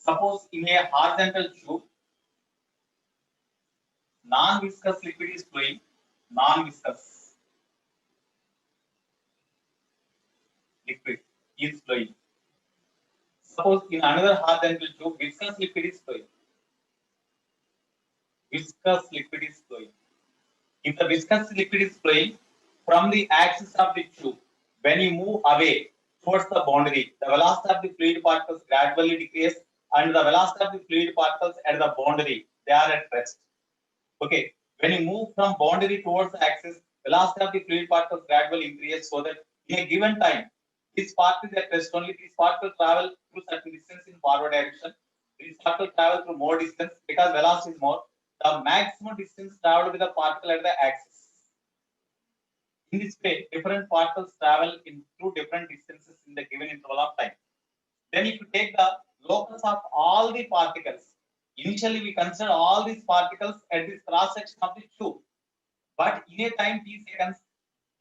Suppose in a horizontal tube, non-viscous liquid is flowing, non-viscous liquid is flowing. Suppose in another horizontal tube, viscous liquid is flowing. Viscous liquid is flowing. If the viscous liquid is flowing from the axis of the tube, when you move away towards the boundary, the velocity of the fluid particles gradually decreases, and the velocity of the fluid particles at the boundary, they are at rest. Okay, when you move from boundary towards the axis, velocity of the fluid particles gradually increases so that in a given time, this particle is at rest only. This particle travel through certain distance in forward direction. This particle travel through more distance because velocity is more. The maximum distance traveled with the particle at the axis. In this way, different particles travel in through different distances in the given interval of time. Then if you take the locus of all the particles, initially we consider all these particles at this cross section of the tube. But in a time t seconds,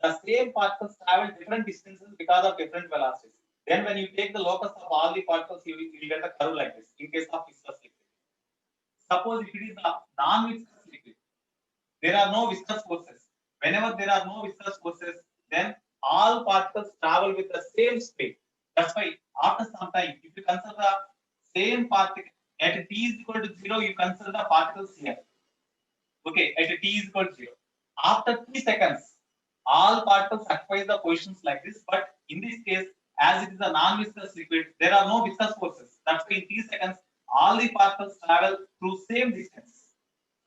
the same particles travel different distances because of different velocities. Then when you take the locus of all the particles, you will get a curve like this in case of viscous liquid. Suppose if it is a non-viscous liquid, there are no viscous forces. Whenever there are no viscous forces, then all particles travel with the same speed. That's why after some time, if you consider the same particle at t is equal to 0, you consider the particles here. Okay, at t is equal to 0. After 3 seconds, all particles occupy the positions like this. But in this case, as it is a non-viscous liquid, there are no viscous forces. That's why in 3 seconds, all the particles travel through same distance.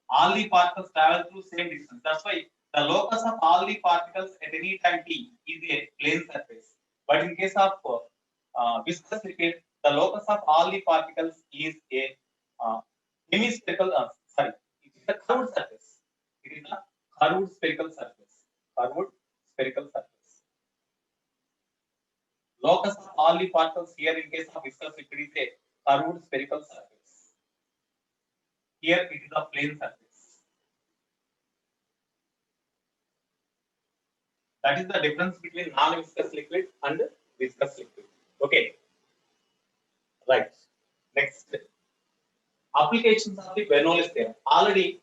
All the particles travel through same distance. That's why the locus of all the particles at any time t is a plane surface. But in case of viscous liquid, the locus of all the particles is a hemispherical. Sorry, it is a curved surface. It is a curved spherical surface. Curved spherical surface. Locus of all the particles here in case of viscous liquid is a curved spherical surface. Here it is a plane surface. That is the difference between non-viscous liquid and viscous liquid. Okay. Right. Next. Applications of the Bernoulli's theorem. Already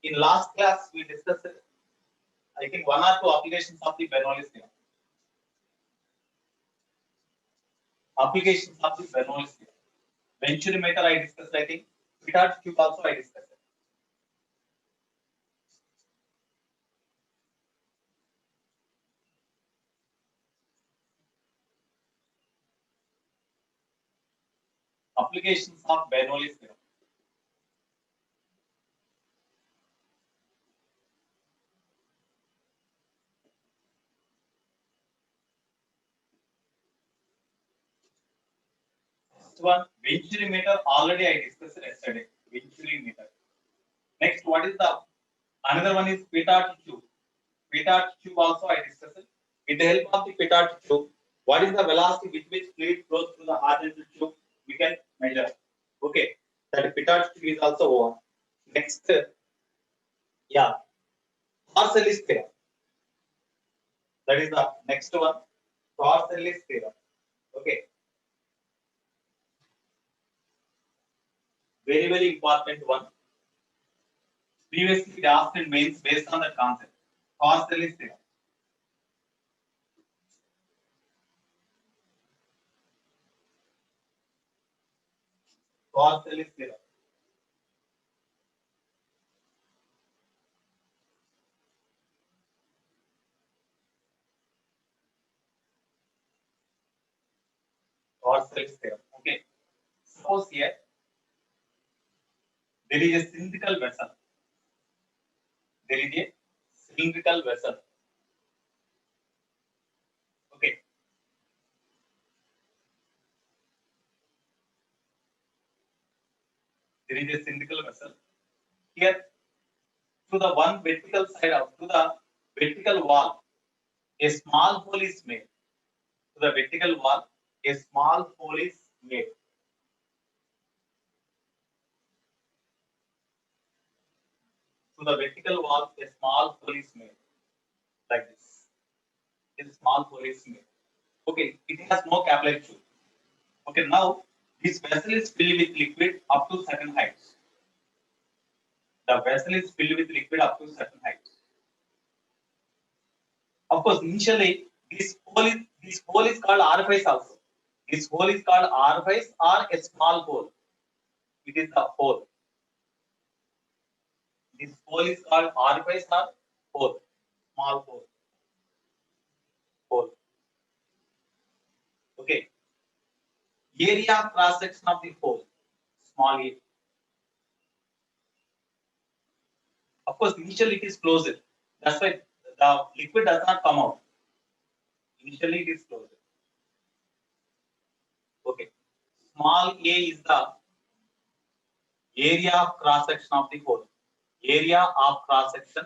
in last class we discussed, I think, 1 or 2 applications of the Bernoulli's theorem. Applications of the Bernoulli's theorem. Venturimeter I discussed, I think. Petard tube also I discussed. Applications of Bernoulli's theorem. First one, Venturimeter already I discussed yesterday. Venturimeter. Next, what is the another one is Petard tube. Petard tube also I discussed. With the help of the Petard tube, what is the velocity with which fluid flows through the horizontal tube? We can measure. Okay, that Petard tube is also over. Next, yeah, Parsellis theorem. That is the next one, Parsellis theorem. Okay, very important one. Previously asked in mains based on that concept. Parsellis theorem. Parsellis theorem. Parsellis theorem. Okay. Suppose here there is a cylindrical vessel. There is a cylindrical vessel. Okay. There is a cylindrical vessel. Here, to the one vertical side of to the vertical wall, a small hole is made. To the vertical wall, a small hole is made. To the vertical wall, a small hole is made. Like this. A small hole is made. Okay, it has no capillary tube. Okay, now This vessel is filled with liquid up to certain heights. The vessel is filled with liquid up to certain heights. Of course, initially this hole is called orifice also. This hole is called orifice or a small hole. It is the hole. This hole is called orifice or hole. Small hole. Hole. Okay. Area cross section of the hole. Small a. Of course, initially it is closed. That's why the liquid does not come out. Initially it is closed. Okay. Small a is the area of cross section of the hole. Area of cross section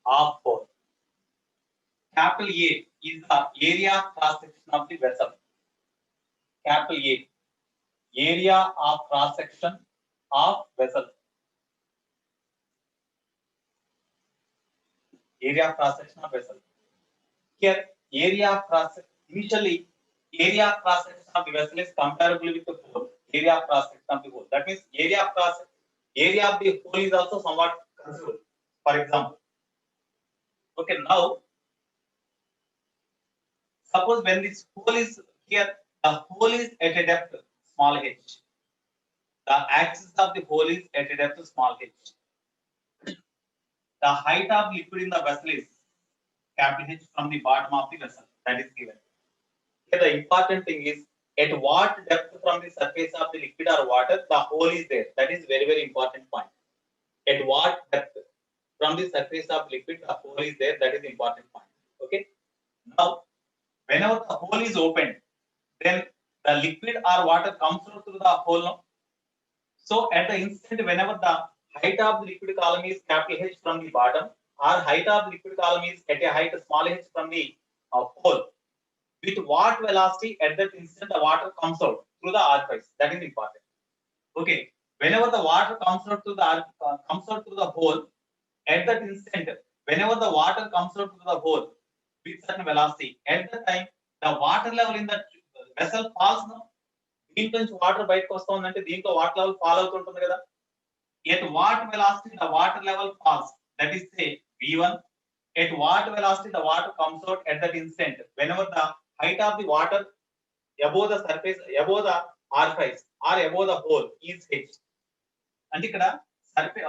of hole. Capital A is the area of cross section of the vessel. Capital A. Area of cross section of vessel. Area of cross section of vessel. Here, area of cross initially area of cross section of the vessel is comparable with the hole. Area of cross section of the hole. That means area of the hole is also somewhat considerable. For example, okay, now suppose when this hole is here, the hole is at a depth small h. The axis of the hole is at a depth small h. The height of liquid in the vessel is capital H from the bottom of the vessel. That is given. Here the important thing is at what depth from the surface of the liquid or water the hole is there. That is very, very important point. At what depth from the surface of liquid the hole is there. That is important point. Okay. Now, whenever the hole is opened, then the liquid or water comes through the hole. No? So at the instant, whenever the height of the liquid column is capital H from the bottom, or height of the liquid column is at a height small h from the hole, with what velocity at that instant the water comes out through the orifice. That is important. Okay. Whenever the water comes out through the hole, at that instant, whenever the water comes out through the hole with certain velocity, at that time the water level in the vessel falls. No? దీంట్లో నుంచి water బయటకు వస్తా ఉందంటే దీంట్లో water level fall అవుతుంటుంది కదా. At what velocity the water level falls, that is say V1. At what velocity the water comes out at that instant, whenever the height of the water above the surface, above the orifice or above the hole is h. అంటే ఇక్కడ surface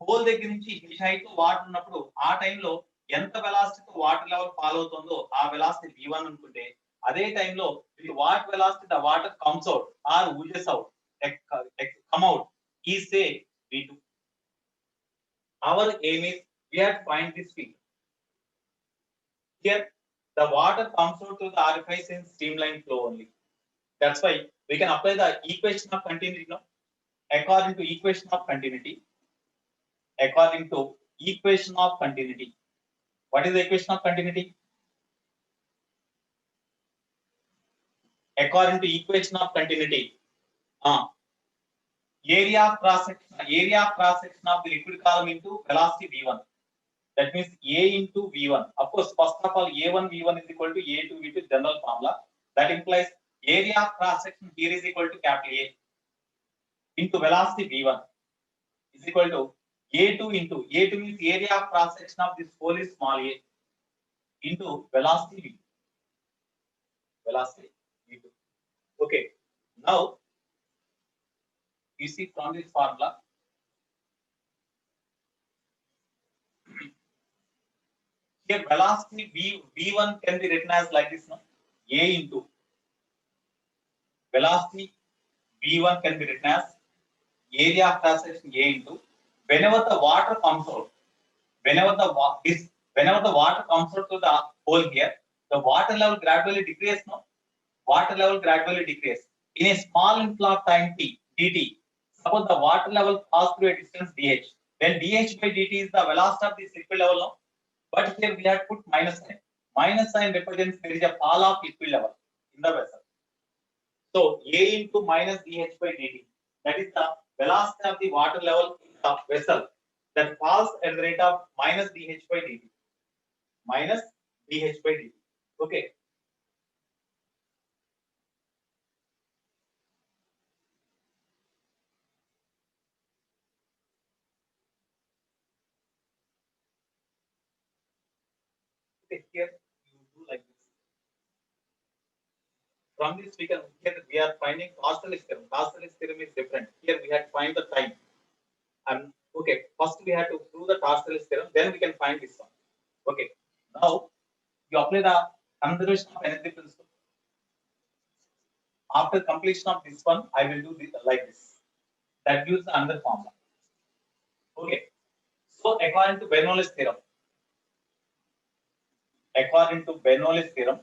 whole దగ్గర నుంచి h height లో water ఉన్నప్పుడు ఆ టైంలో ఎంత వెలాసిటీతో water level fall అవుతుందో ఆ వెలాసిటీ V1 అనుకుంటే, అదే టైంలో with what velocity the water comes out or oozes out, come out, is say V2. Our aim is we have to find this field. Here, the water comes out through the orifice in streamline flow only. That's why we can apply the equation of continuity. No? According to equation of continuity. According to equation of continuity. What is the equation of continuity? According to equation of continuity, area of cross section of the liquid column into velocity V1. That means A into V1. Of course, first of all, A1 V1 is equal to A2 V2 general formula. That implies area of cross section here is equal to capital A into velocity V1 is equal to A2 into A2 means area of cross section of this hole is small a into velocity V2. Velocity V2. Okay. Now, you see from this formula, here velocity V1 can be written as like this, no? A into velocity V1 can be written as area of cross section A into whenever the water comes out, whenever the water comes out to the hole here, the water level gradually decreases. No, water level gradually decreases in a small interval of time t dt. Suppose the water level passes through a distance dh, then dh by dt is the velocity of this liquid level. No? But here we have put minus sign. Minus sign represents there is a fall of liquid level in the vessel. So A into minus dh by dt, that is the velocity of the water level in the vessel that falls at the rate of minus dh by dt. Minus dh by dt. Okay. Okay, here you do like this. From this we can, here we are finding Torsell's theorem. Torsell's theorem is different. Here we had to find the time. And okay, first we had to prove the Torsell's theorem, then we can find this one. Okay, now you apply the conservation of energy principle. After completion of this one, I will do this like this. That gives another formula. Okay, so according to Bernoulli's theorem, according to Bernoulli's theorem,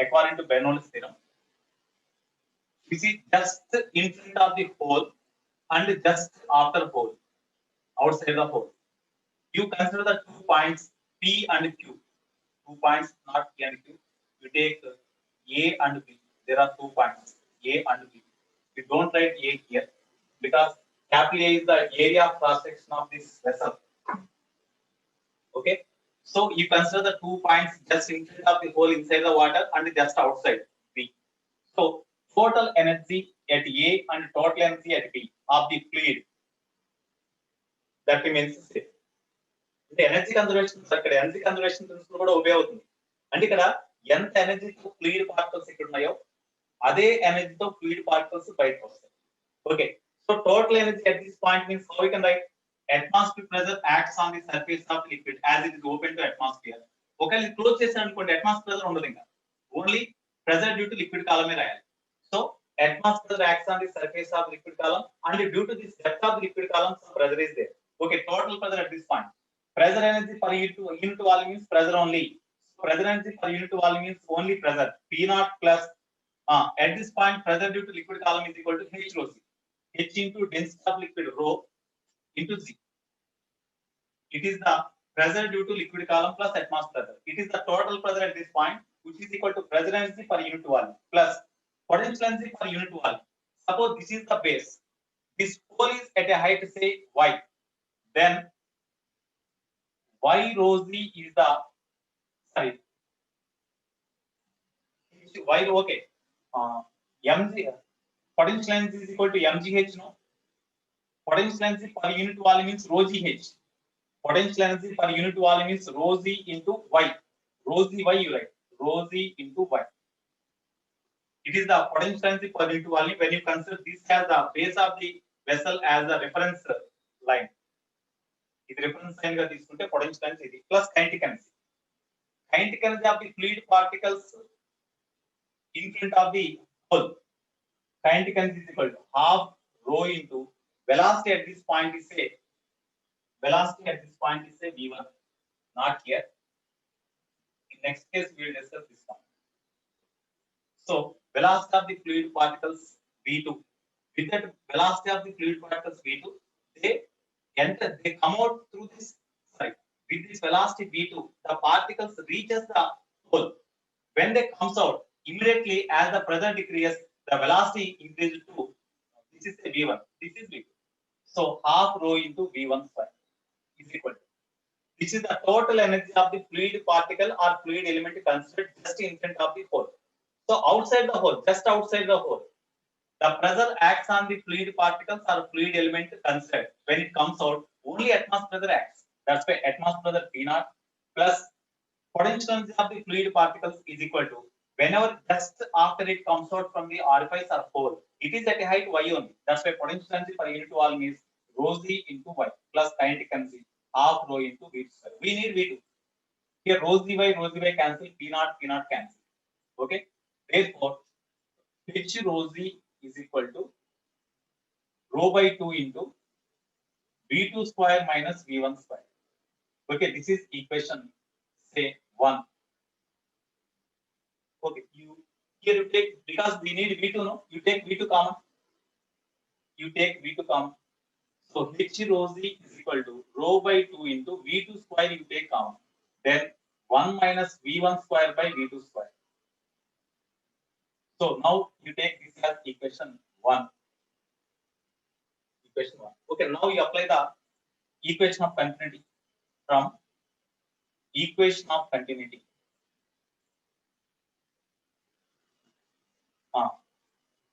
according to Bernoulli's theorem, this is just in front of the hole and just after hole, outside the hole. You consider the 2 points P and Q. 2 points, not P and Q. You take A and B. There are 2 points, A and B. You don't write A here because capital A is the area of cross section of this vessel. Okay. So you consider the 2 points just in front of the hole inside the water and just outside B. So total energy at A and total energy at B of the fluid, that remains the same. అంటే energy conservation అక్కడ energy conservation principal కూడా ఉపయోగ అవుతుంది. అంటే ఇక్కడ ఎంత ఎనర్జీతో fluid particles ఇక్కడ ఉన్నాయో అదే ఎనర్జీతో ఫ్లూయిడ్ పార్టికల్స్ బయటకు వస్తాయి. Okay, so total energy at this point means how we can write atmospheric pressure acts on the surface of liquid as it is open to atmosphere. ఒకవేళ క్లోజ్ చేసాను అనుకోండి atmospheric pressure ఉండదు, ఇంకా only pressure due to liquid column రాయాలి. So atmospheric pressure acts on the surface of liquid column and due to this depth of the liquid column some pressure is there. Okay, total pressure at this point. Pressure energy per unit volume means pressure only. So pressure energy per unit volume means only pressure. P naught plus at this point pressure due to liquid column is equal to H rho C. H into density of liquid rho into Z. It is the pressure due to liquid column plus atmospheric pressure. It is the total pressure at this point, which is equal to pressure energy per unit volume plus potential energy per unit volume. Suppose this is the base. This hole is at a height say y. Then y rho z is the y rho, okay, mg potential energy is equal to mgh. No, potential energy per unit volume means rho gh. Potential energy per unit volume is rho z into y. Rho z y, you write rho z into y. It is the potential energy per unit volume when you consider this as the base of the vessel as a reference line. ఇది reference line గా తీసుకుంటే potential energy ఇది plus kinetic energy. Kinetic energy of the fluid particles in front of the whole. Kinetic energy is equal to half rho into velocity at this point is say v1, not here. In next case we will discuss this one. So velocity of the fluid particles v2. With that velocity of the fluid particles v2, they come out through this side. With this velocity v2, the particles reaches the hole. When they comes out, immediately as the pressure decreases, the velocity increases to, this is a v1, this is v2. So half rho into v1 square is equal to, this is the total energy of the fluid particle or fluid element considered just in front of the hole. So outside the hole, just outside the hole, the pressure acts on the fluid particles or fluid element considered. When it comes out, only atmospheric pressure acts. That's why atmospheric pressure P naught plus potential energy of the fluid particles is equal to, whenever just after it comes out from the orifice or hole, it is at a height y only. That's why potential energy per unit volume is rho z into y plus kinetic energy half rho into v2 square. We need v2. Here rho z y cancel, P naught cancel. Okay. Therefore, h rho z is equal to rho by 2 into v2 square minus v1 square. Okay, this is equation say 1. Okay, here you take, because we need v2, no, you take v2 common. So h rho z is equal to rho by 2 into v2 square, you take common. Then 1 minus v1 square by v2 square. So now you take this as equation 1. Okay, now you apply the equation of continuity from equation of continuity.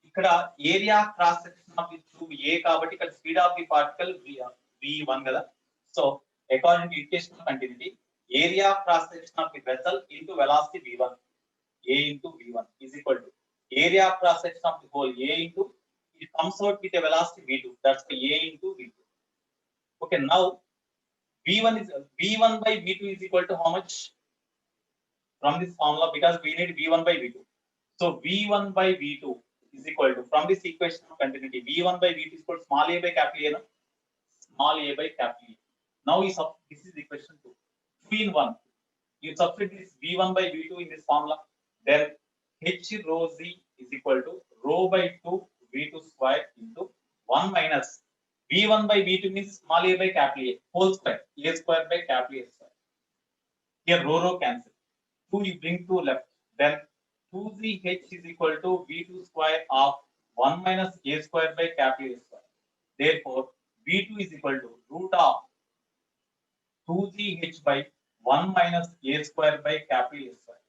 ఇక్కడ area cross section of the tube A కాబట్టి ఇక్కడ speed of the particle v1 కదా. So according to equation of continuity, area of cross section of the vessel into velocity v1, a into v1 is equal to area of cross section of the hole, a into, it comes out with a velocity v2, that's the a into v2. Okay, now v1 is v1 by v2 is equal to how much from this formula, because we need v1 by v2. So v1 by v2 is equal to, from this equation of continuity, v1 by v2 is equal to small a by capital A, no? Small a by capital A. Now this is equation 2. 2 in 1. You substitute this v1 by v2 in this formula, then h rho z is equal to rho by 2 v2 square into 1 minus v1 by v2 means small a by capital A whole square, a square by capital A square. Here rho cancel. 2 you bring to left, then 2gh is equal to v2 square of 1 minus a square by capital A square. Therefore, v2 is equal to root of 2gh by 1 minus a square by capital A square.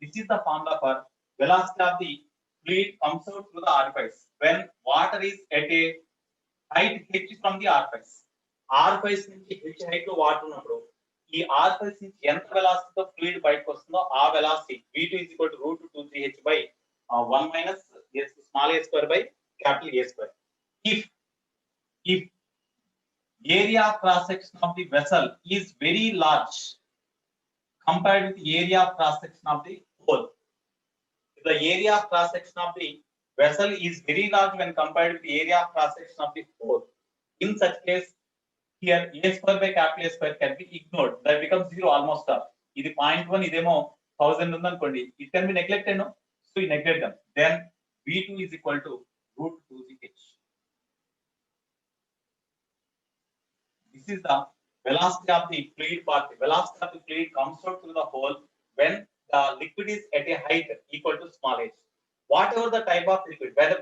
This is the formula for velocity of the fluid comes out through the orifice when water is at a height h from the orifice. Orifice నుంచి h height లో water ఉన్నప్పుడు ఈ orifice నుంచి ఎంత velocity తో fluid బయటకు వస్తుందో ఆ velocity v2 is equal to root 2gh by 1 minus small a square by capital A square. If area of cross section of the vessel is very large compared with the area of cross section of the hole, if the area of cross section of the vessel is very large when compared with the area of cross section of the hole, in such case here a square by capital A square can be ignored. That becomes 0 almost. This 0.1 idemo 1000 undanukondi, it can be neglected, no? So you neglect them. Then v2 is equal to root 2gh. This is the velocity of the fluid part. The velocity of the fluid comes out through the hole when the liquid is at a height equal to small h. Whatever the type of liquid, whether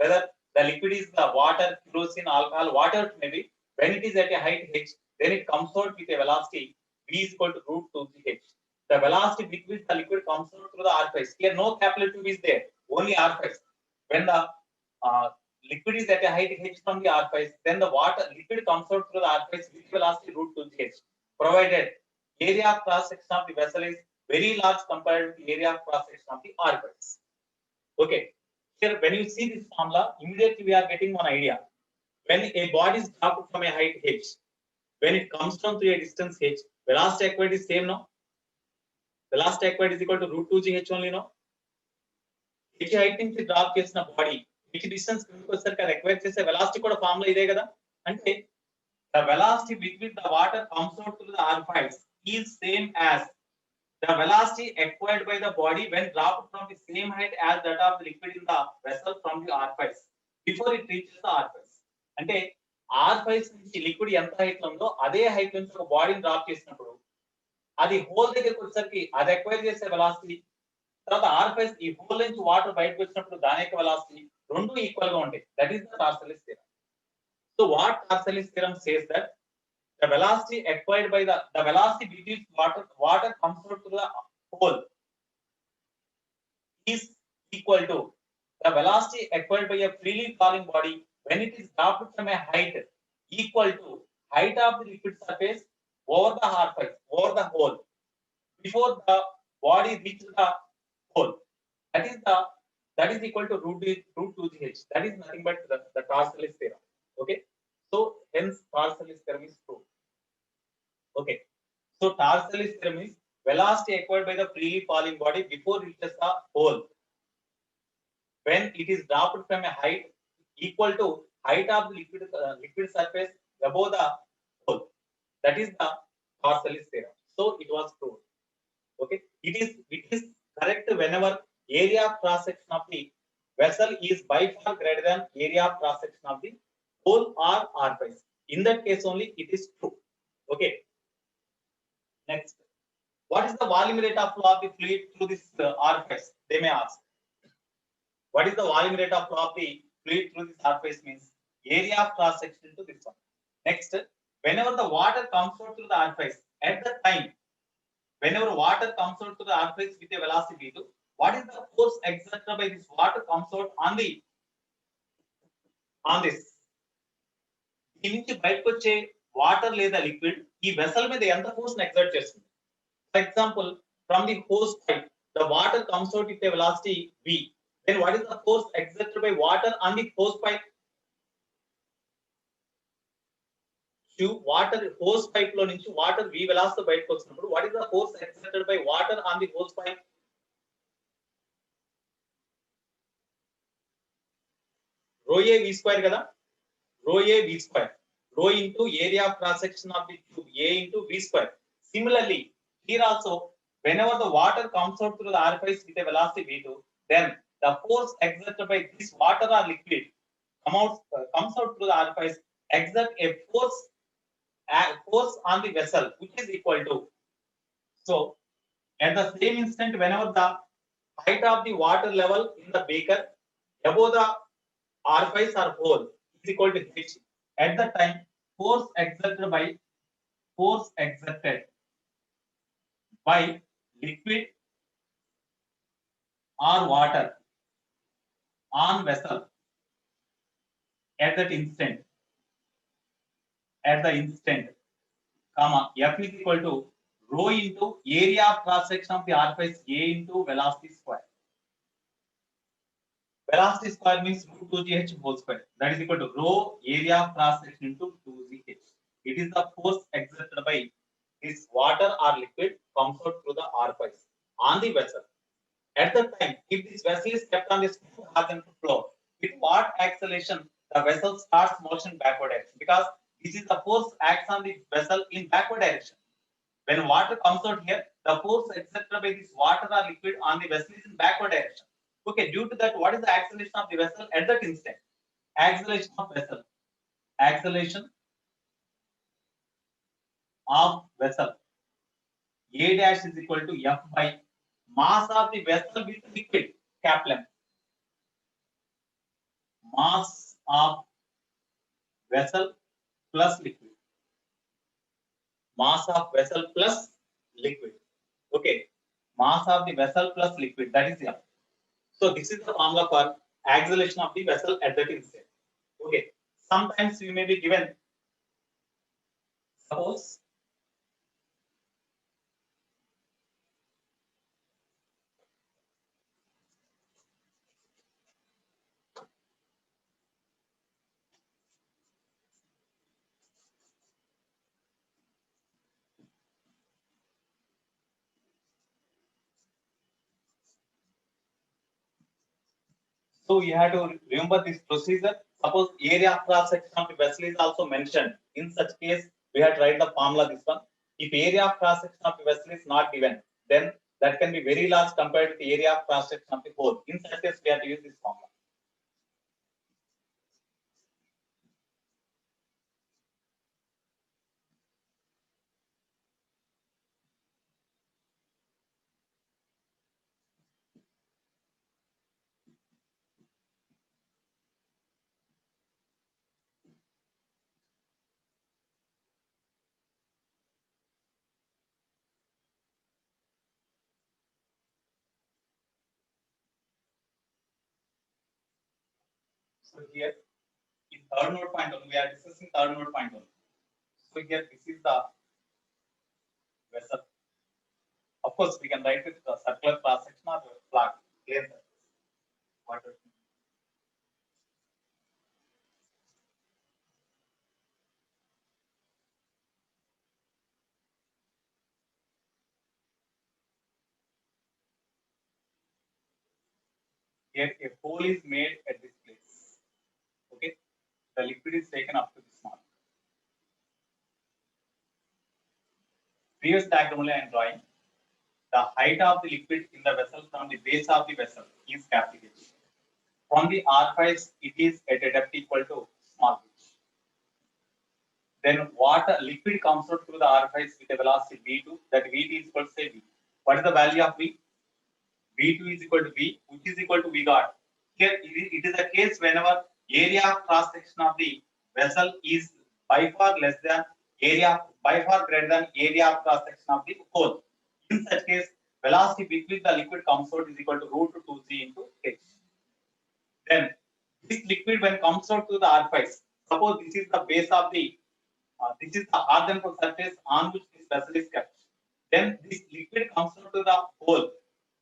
the liquid is the water, kerosene, alcohol, whatever it may be, when it is at a height h, then it comes out with a velocity v is equal to root 2gh. The velocity with which the liquid comes out through the orifice. Here no capital tube is there, only orifice. When the liquid is at a height h from the orifice, then the liquid comes out through the orifice with velocity root 2gh, provided area of cross section of the vessel is very large compared to the area of cross section of the orifice. Okay, here when you see this formula, immediately we are getting one idea. When a body is dropped from a height h, when it comes down to a distance h, velocity acquired is same, no? Velocity acquired is equal to root 2gh only, no? h height నుంచి drop చేసిన body h distance కిందకి వచ్చేసరికి అది acquire చేసే velocity కూడా formula ఇదే కదా. అంటే the velocity with which the water comes out through the orifice is same as the velocity acquired by the body when dropped from the same height as that of the liquid in the vessel from the orifice before it reaches the orifice. అంటే ఆర్ఫైస్ నుంచి liquid ఎంత height లో ఉందో అదే height నుంచి ఒక బాడీని drop చేసినప్పుడు అది హోల్ దగ్గరికి వచ్చేసరికి అది ఎక్వైర్ చేసే వెలాసిటీ, తర్వాత ఆర్ఫైస్ ఈ హోల్ నుంచి వాటర్ బయటకు వచ్చినప్పుడు దాని యొక్క వెలాసిటీ రెండు ఈక్వల్ గా ఉంటాయి. That is the Torricelli's theorem. So what Torricelli's theorem says that the velocity acquired by the velocity with which water comes out to the hole is equal to the velocity acquired by a freely falling body when it is dropped from a height equal to height of the liquid surface over the orifice, over the hole before the body reaches the hole. That is equal to root 2gh. That is nothing but the Torsellus theorem. Okay, so hence Torsellus theorem is true. Okay, so Torsellus theorem is velocity acquired by the freely falling body before it reaches the hole when it is dropped from a height equal to height of the liquid surface above the hole. That is the Torsellus theorem. So it was true. Okay, it is correct whenever area of cross section of the vessel is by far greater than area of cross section of the hole or orifice. In that case only it is true. Okay. Next, what is the volume rate of flow of the fluid through this orifice? They may ask. What is the volume rate of flow of the fluid through this orifice means area of cross section to this one. Next, whenever the water comes out through the orifice, at the time, whenever water comes out to the orifice with a velocity v2, what is the force exerted by this water comes out on this? దీని నుంచి బయటకు వచ్చే water లేదా liquid ఈ vessel మీద ఎంత force exert చేస్తుంది. For example from the hose pipe the water comes out with a velocity v, then what is the force exerted by water on the hose pipe? Water hose pipe లో నుంచి water v velocity బయటకు వచ్చినప్పుడు what is the force exerted by water on the hose pipe? rho a v square కదా, rho a v square, rho into area of cross section of the tube, a into v square. Similarly here also whenever the water comes out through the orifice with a velocity v2, then the force exerted by this water or liquid comes out through the orifice exert a force on the vessel which is equal to, so at the same instant whenever the height of the water level in the beaker above the orifice or hole is equal to h, at that time force exerted by liquid or water on vessel at the instant, comma, F is equal to rho into area of cross section of the orifice A into velocity square. Velocity square means root 2gh whole square. That is equal to rho area of cross section into 2gh. It is the force exerted by this water or liquid comes out through the orifice on the vessel. At the time, if this vessel is kept on this horizontal floor, with what acceleration the vessel starts motion backward direction, because this is the force acts on the vessel in backward direction. When water comes out here, the force exerted by this water or liquid on the vessel is in backward direction. Okay, due to that, what is the acceleration of the vessel at that instant? Acceleration of vessel A dash is equal to F by mass of the vessel with liquid, capital M. Mass of vessel plus liquid. Mass of vessel plus liquid. Okay, mass of the vessel plus liquid, that is F. So this is the formula for acceleration of the vessel at that instant. Okay, sometimes we may be given, suppose so you have to remember this procedure. Suppose area of cross section of the vessel is also mentioned. In such case, we have to write the formula this one. If area of cross section of the vessel is not given, then that can be very large compared to the area of cross section of the hole. In such case, we have to use this formula. So here, in third node point only, we are discussing third node point only. So here, this is the vessel. Of course, we can write it the circular cross section or flat, clear surface. Water. Here, a hole is made at this place. Okay, the liquid is taken up to this mark. Previous diagram only I am drawing. The height of the liquid in the vessel from the base of the vessel is capital H. From the orifice, it is at a depth equal to small h. Then water liquid comes out through the orifice with a velocity v2. That v2 is equal to say v. What is the value of v? v2 is equal to v, which is equal to v dot. Here it is a case whenever area of cross section of the vessel is by far less than by far greater than area of cross section of the hole. In such case, velocity with which the liquid comes out is equal to root 2g into h. Then this liquid when comes out to the orifice, suppose this is the base of the This is the horizontal surface on which this vessel is kept. Then this liquid comes out to the hole.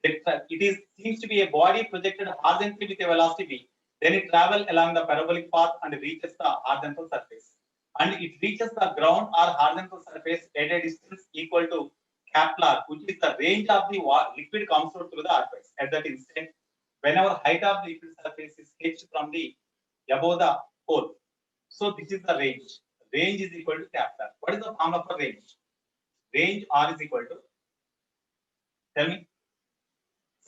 It is seems to be a body projected horizontally with a velocity v. Then it travels along the parabolic path and reaches the horizontal surface. And it reaches the ground or horizontal surface at a distance equal to Kepler, which is the range of the liquid comes out through the orifice. At that instant, whenever height of the liquid surface is sketched from the above the hole. So this is the range. Range is equal to Kepler. What is the formula for range? Range R is equal to, tell me.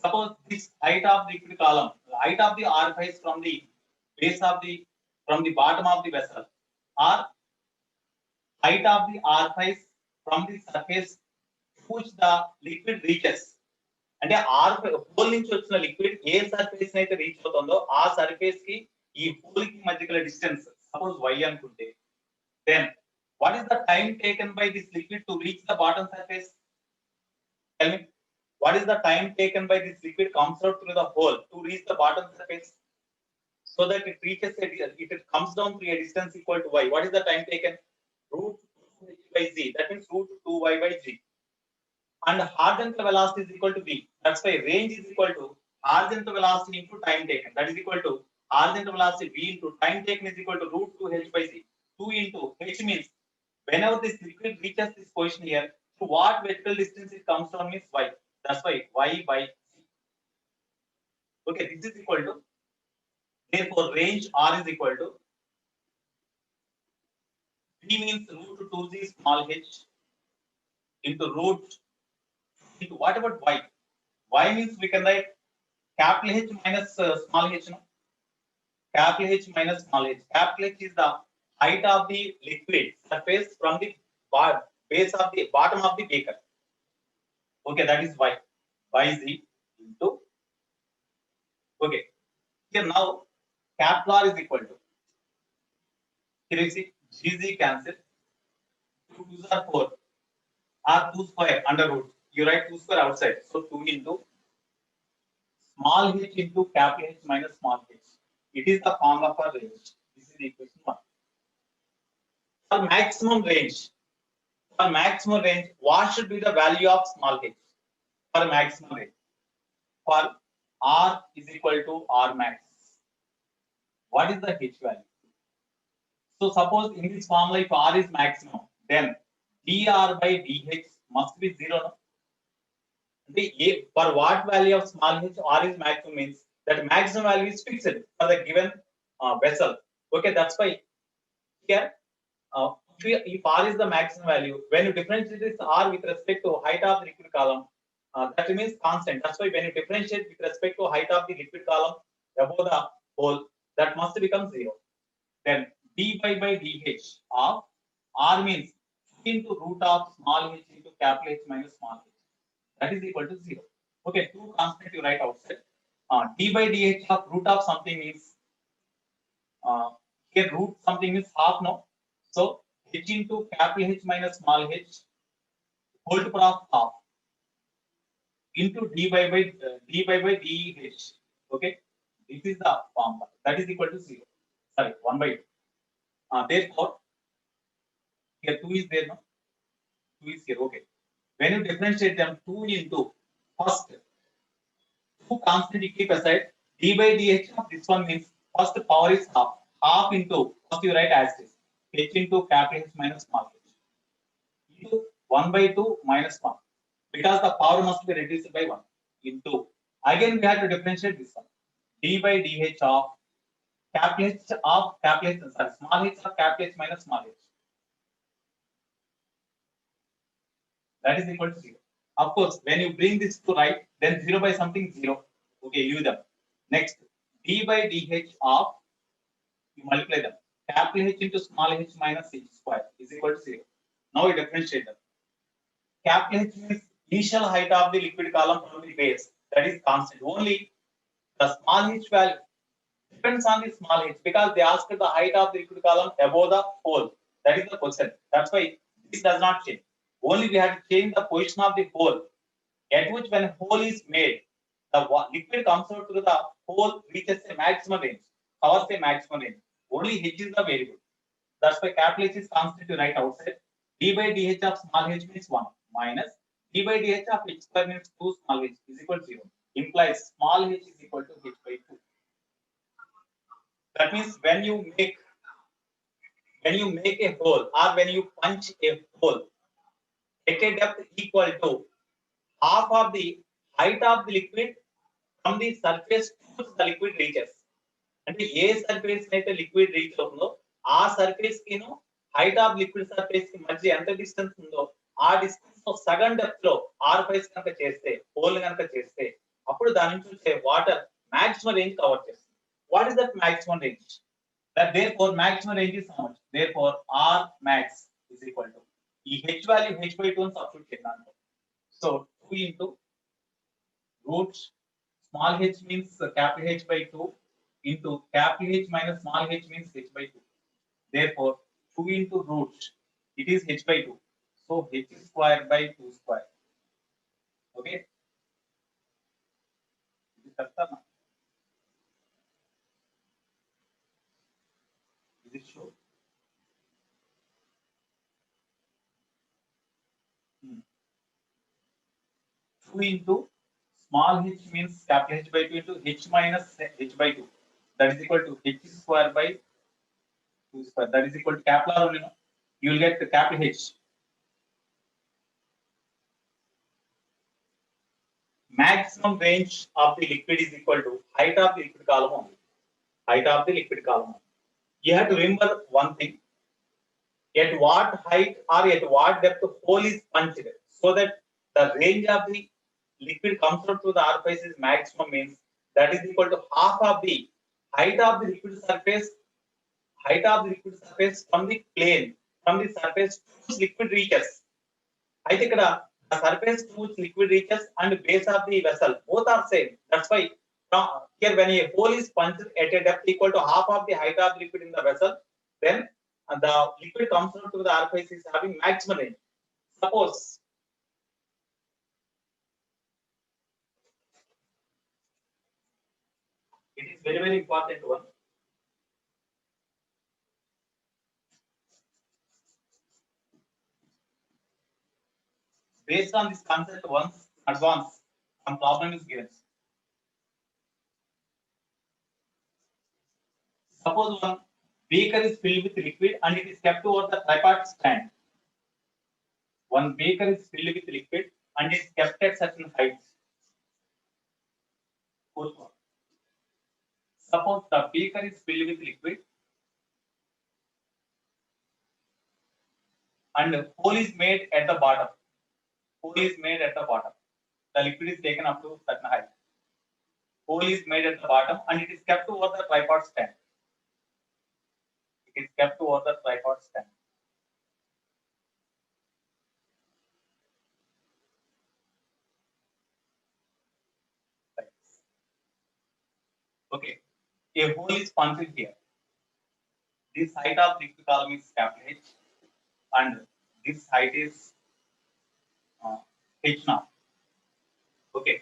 Suppose this height of the liquid column, the height of the orifice from the base of the from the bottom of the vessel, or height of the orifice from the surface which the liquid reaches. అంటే hole నుంచి వచ్చిన liquid ఏ surface అయితే reach అవుతుందో ఆ surface కి ఈ hole కి మధ్య గల డిస్టెన్స్ సపోజ్ y అనుకుంటే, then what is the time taken by this liquid to reach the bottom surface? Tell me, what is the time taken by this liquid comes out through the hole to reach the bottom surface, so that it reaches it comes down to a distance equal to y? What is the time taken? Root 2 by z, that means root 2y by g. And horizontal velocity is equal to v. That's why range is equal to horizontal velocity into time taken. That is equal to horizontal velocity v into time taken is equal to root 2h by z. 2 into h means whenever this liquid reaches this position here, to what vertical distance it comes down means y. That's why y by c. Okay, this is equal to, therefore range R is equal to, v means root 2z small h into root into, what about y? Y means we can write capital H minus small h. No? Capital H minus small h. Capital H is the height of the liquid surface from the base of the bottom of the beaker. Okay, that is y. Y z into, okay, here now capital R is equal to, here you see gz cancel, 2 2s are 4, r 2 square under root, you write 2 square outside, so 2 into small h into capital H minus small h. It is the formula for range. This is equation 1. For maximum range, what should be the value of small h? For maximum range, for r is equal to r max, what is the h value? So suppose in this formula, if r is maximum, then dr by dh must be 0. No? For what value of small h r is maximum means that maximum value is fixed for the given vessel. Okay, that's why here if r is the maximum value, when you differentiate this r with respect to height of the liquid column, that remains constant. That's why when you differentiate with respect to height of the liquid column above the hole, that must become 0. Then dy by dh of r means into root of small h into capital H minus small h. That is equal to 0. Okay, two constant you write outside. D by dh of root of something is, here root something is half, no? So h into capital H minus small h whole to power of half into d by dh. Okay, this is the formula. That is equal to 0. Sorry, 1 by 2. Therefore, here 2 is there, no? 2 is here. Okay. When you differentiate them, 2 into first 2 constant you keep aside, d by dh of this one means first power is half. Half into, first you write as this, h into capital H minus small h into 1 by 2 minus 1, because the power must be reduced by 1 into, again we have to differentiate this one, d by dh of capital H of capital H, sorry, small h of capital H minus small h. That is equal to 0. Of course, when you bring this to right, then 0 by something 0. Okay, leave them. Next, d by dh of, you multiply them, capital H into small h minus h square is equal to 0. Now we differentiate them. Capital H means initial height of the liquid column from the base, that is constant. Only the small h value depends on the small h, because they asked the height of the liquid column above the hole. That is the question. That's why this does not change. Only we have to change the position of the hole, at which when hole is made, the liquid comes out through the hole, reaches a maximum range, covers a maximum range. Only h is the variable. That's why capital H is constant to write outside. D by dh of small h means 1 minus d by dh of h square means 2 small h is equal to 0. Implies small h is equal to h by 2. That means when you make a hole or when you punch a hole at a depth equal to half of the height of the liquid from the surface to the liquid reaches. అంటే ఏ surface అయితే liquid reach అవుతుందో ఆ surface కి height of liquid surface కి మధ్య ఎంత distance ఉందో ఆ డిస్టెన్స్ లో సగం డెప్త్ లో ఆర్ఫైస్ కనుక చేస్తే హోల్ కనుక చేస్తే అప్పుడు దాని నుంచి వచ్చే వాటర్ మాక్సిమం రేంజ్ కవర్ చేస్తుంది. What is that maximum range? That therefore maximum range is how much? Therefore R max is equal to ఈ h value h by 2 అని సబ్స్టిట్యూట్ చేద్దాం. So 2 into root small h means capital H by 2 into capital H minus small h means h by 2. Therefore 2 into root it is h by 2. So h square by 2 square. Okay. Is it sure? 2 into small h means capital H by 2 into h minus h by 2. That is equal to h square by 2 square. That is equal to capital R only. You will get the capital H. Maximum range of the liquid is equal to height of the liquid column only. Height of the liquid column. You have to remember one thing. At what height or at what depth the hole is punched, so that the range of the liquid comes out to the orifice is maximum means that is equal to half of the height of the liquid surface from the plane, from the surface to which liquid reaches. అయితే ఇక్కడ the surface to which liquid reaches and base of the vessel both are same. That's why here when a hole is punched at a depth equal to half of the height of the liquid in the vessel, then the liquid comes out to the orifice is having maximum range. Suppose it is very very important one. Based on this concept once advance some problem is given. Suppose one beaker is filled with liquid and it is kept over the tripod stand. One beaker is filled with liquid and is kept at certain heights. Suppose the beaker is filled with liquid and hole is made at the bottom. Hole is made at the bottom. The liquid is taken up to certain height. Hole is made at the bottom and it is kept over the tripod stand. It is kept over the tripod stand. Okay, a hole is punched here. This height of liquid column is capital H and this height is H now. Okay.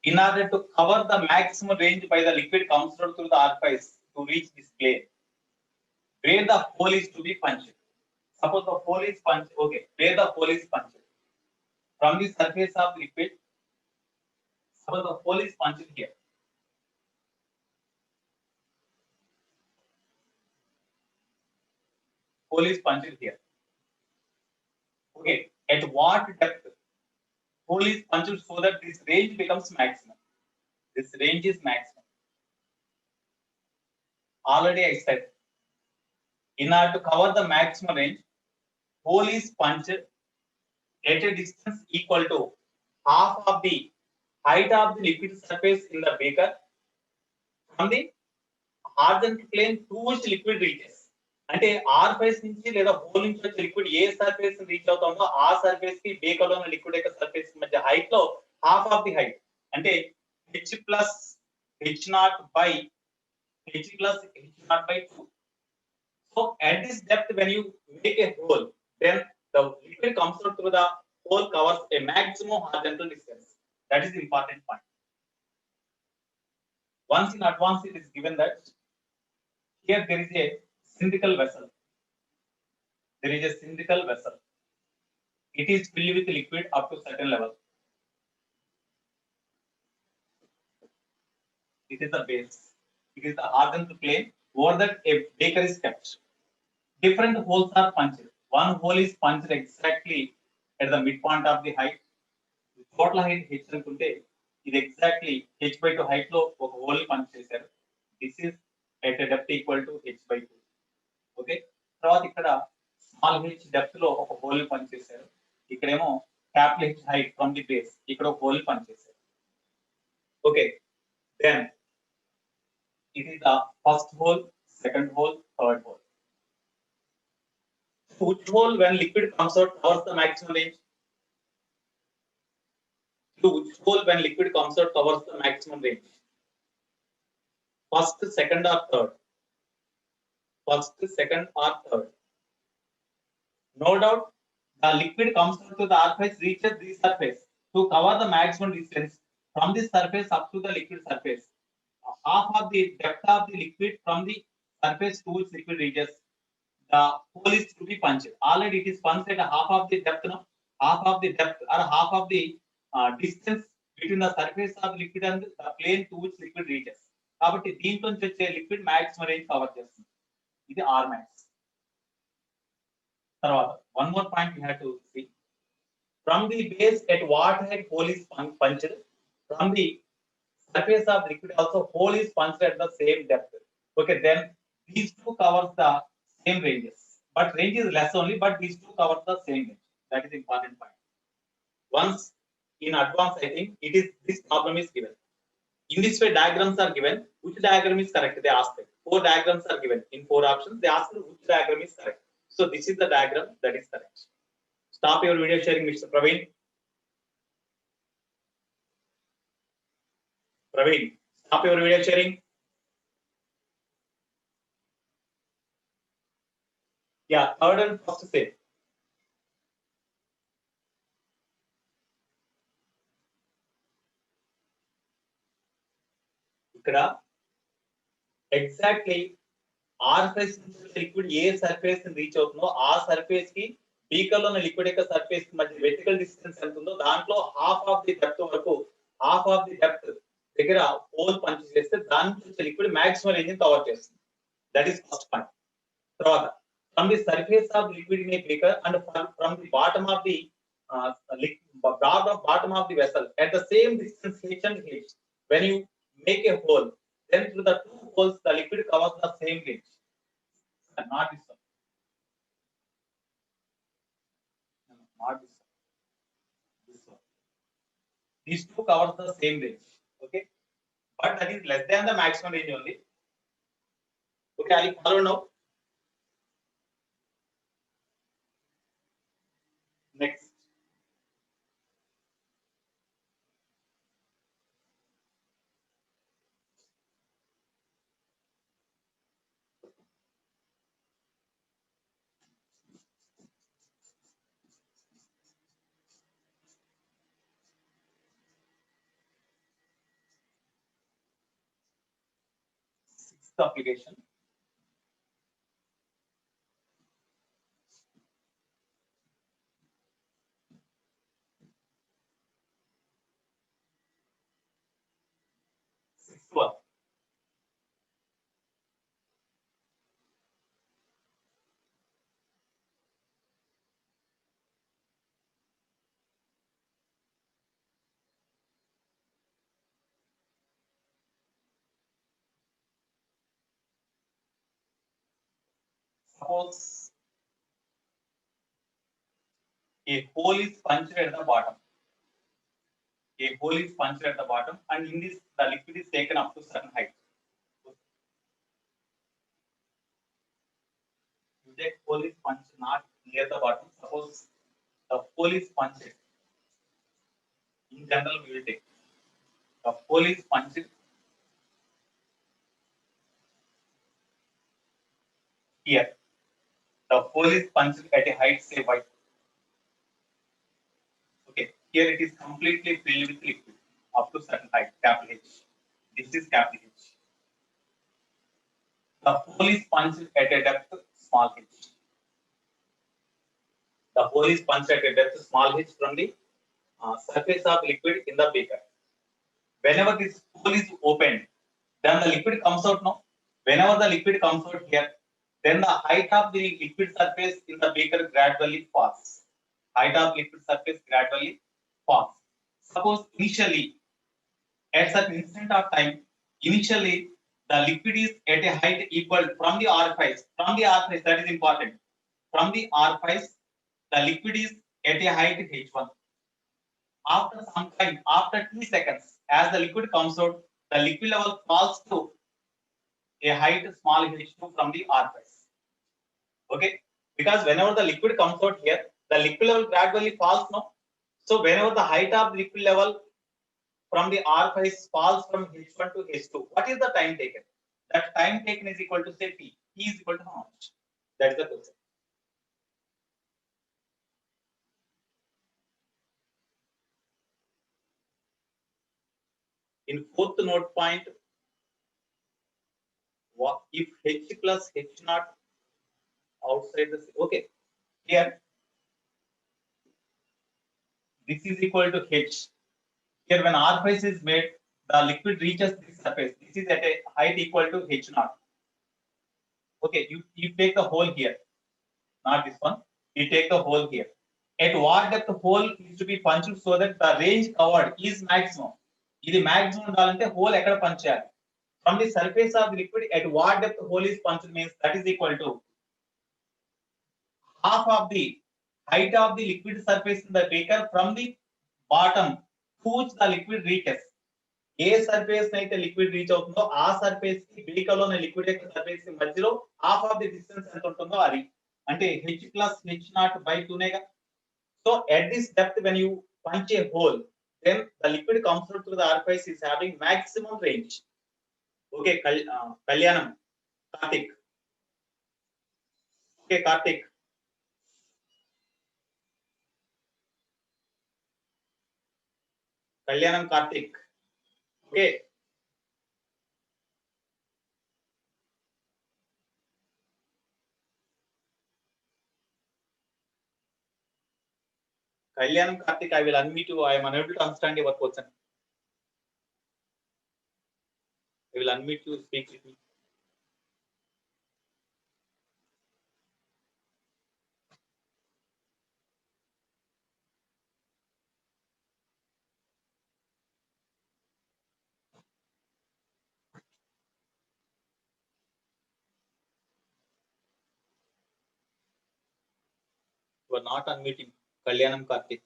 In order to cover the maximum range by the liquid comes out through the orifice to reach this plane, where the hole is to be punched. Suppose the hole is punched. Okay, where the hole is punched from the surface of liquid. Suppose the hole is punched here. Hole is punched here. Okay, at what depth hole is punched so that this range becomes maximum? This range is maximum. Already I said, in order to cover the maximum range, hole is punched at a distance equal to half of the height of the liquid surface in the beaker from the horizontal plane to which liquid reaches. అంటే ఆర్ఫేస్ నుంచి లేదా whole నుంచి వచ్చే liquid ఏ surface రీచ్ అవుతుందో ఆ surface కి బేకర్ లో ఉన్న లిక్విడ్ యొక్క సర్ఫేస్ మధ్య హైట్ లో హాఫ్ ఆఫ్ ది హైట్ అంటే h plus h naught by 2. So at this depth when you make a hole, then the liquid comes out through the hole covers a maximum horizontal distance. That is the important point. Once in advance, it is given that here there is a cylindrical vessel. There is a cylindrical vessel. It is filled with liquid up to certain level. It is the base. It is the horizontal plane. Over that, a beaker is kept. Different holes are punched. One hole is punched exactly at the midpoint of the height. Total height h అనుకుంటే ఇది exactly h/2 height లో ఒక hole punch చేశారు. This is at a depth equal to h/2. Okay, తర్వాత ఇక్కడ small h depth లో ఒక hole punch చేశారు. ఇక్కడేమో capital H height from the base, ఇక్కడ ఒక హోల్ పంచ్ చేశారు. Okay, then it is the first hole, second hole, third hole. Which hole when liquid comes out covers the maximum range? Which hole when liquid comes out covers the maximum range? First, second or third? First, second or third? No doubt, the liquid comes out to the surface, reaches this surface to cover the maximum distance from this surface up to the liquid surface. Half of the depth of the liquid from the surface to its liquid reaches, the hole is to be punched. Already it is punched at half of the depth, no? Half of the depth or half of the distance between the surface of the liquid and the plane to which liquid reaches. కాబట్టి దీంట్లో నుంచి వచ్చే liquid maximum range cover చేస్తుంది. ఇది R max. తర్వాత one more point you have to see. From the base at what height hole is punched, from the surface of liquid also hole is punched at the same depth. Okay, then these two covers the same ranges, but range is less only, but these two covers the same range. That is important point. Once in advance, I think it is this problem is given. In this way, diagrams are given. Which diagram is correct? They ask it. 4 diagrams are given in 4 options. They ask which diagram is correct. So this is the diagram that is correct. Stop your video sharing, Mr. Praveen. Praveen, stop your video sharing. Yeah, third and first say. ఇక్కడ exactly ఆర్ ఫేస్ liquid ఏ surface రీచ్ అవుతుందో ఆ surface కి beaker లో ఉన్న లిక్విడ్ యొక్క సర్ఫేస్ కి మధ్య వెర్టికల్ డిస్టెన్స్ ఎంత ఉందో దాంట్లో హాఫ్ ఆఫ్ ది డెప్త్ వరకు హాఫ్ ఆఫ్ ది డెప్త్ దగ్గర హోల్ పంచ్ చేస్తే దాని నుంచి లిక్విడ్ మాక్సిమం రేంజ్ కవర్ చేస్తుంది. That is first point. తర్వాత from the surface of liquid in a beaker and from the bottom of the bottom of the vessel at the same distance h and h, when you make a hole, then through the 2 holes the liquid covers the same range. Not this one. No, not this one. This one. These two covers the same range. Okay, but that is less than the maximum range only. Okay, are you follow now? Next. Sixth application. Sixth one. Suppose a hole is punched at the bottom. A hole is punched at the bottom, and in this the liquid is taken up to certain height. You take hole is punched not near the bottom. Suppose the hole is punched. In general, we will take the hole is punched here. The hole is punched at a height say y. Okay, here it is completely filled with liquid up to certain height, capital H. This is capital H. the hole is punched at a depth small h. The hole is punched at a depth small h from the surface of liquid in the beaker. Whenever this hole is opened, then the liquid comes out now. Whenever the liquid comes out here, then the height of the liquid surface in the beaker gradually falls. Height of liquid surface gradually falls. Suppose initially, at certain instant of time, initially the liquid is at a height equal from the orifice. From the orifice, that is important. From the orifice, the liquid is at a height h1. After some time, after 3 seconds, as the liquid comes out, the liquid level falls to a height small h2 from the orifice. Okay, because whenever the liquid comes out here, the liquid level gradually falls now. So whenever the height of the liquid level from the orifice falls from h1 to h2, what is the time taken? That time taken is equal to say p. P is equal to how much? That is the question. In fourth note point, if h plus h naught outside the okay, here this is equal to h. Here when orifice is made, the liquid reaches this surface. This is at a height equal to h naught. Okay, you take the hole here, not this one. You take the hole here. At what depth the hole is to be punched so that the range covered is maximum. ఇది maximum ఉండాలంటే hole ఎక్కడ punch చేయాలి? From the surface of the liquid, at what depth the hole is punched means that is equal to half of the height of the liquid surface in the beaker from the bottom to which the liquid reaches. A surface అయితే liquid reach అవుతుందో ఆ surface కి beaker లోని liquid యొక్క surface కి మధ్యలో half of the distance ఎంత ఉంటుందో అది అంటే h plus h naught by 2 నేగా. So at this depth when you punch a hole, then the liquid comes out through the orifice is having maximum range. Okay, Kalyanam, Karthik. Okay, Karthik. Kalyanam, Karthik. Okay. Kalyanam, Karthik, I will unmute you. I am unable to understand your question. I will unmute you, speak with me. You are not unmuting. Kalyanam, Karthik.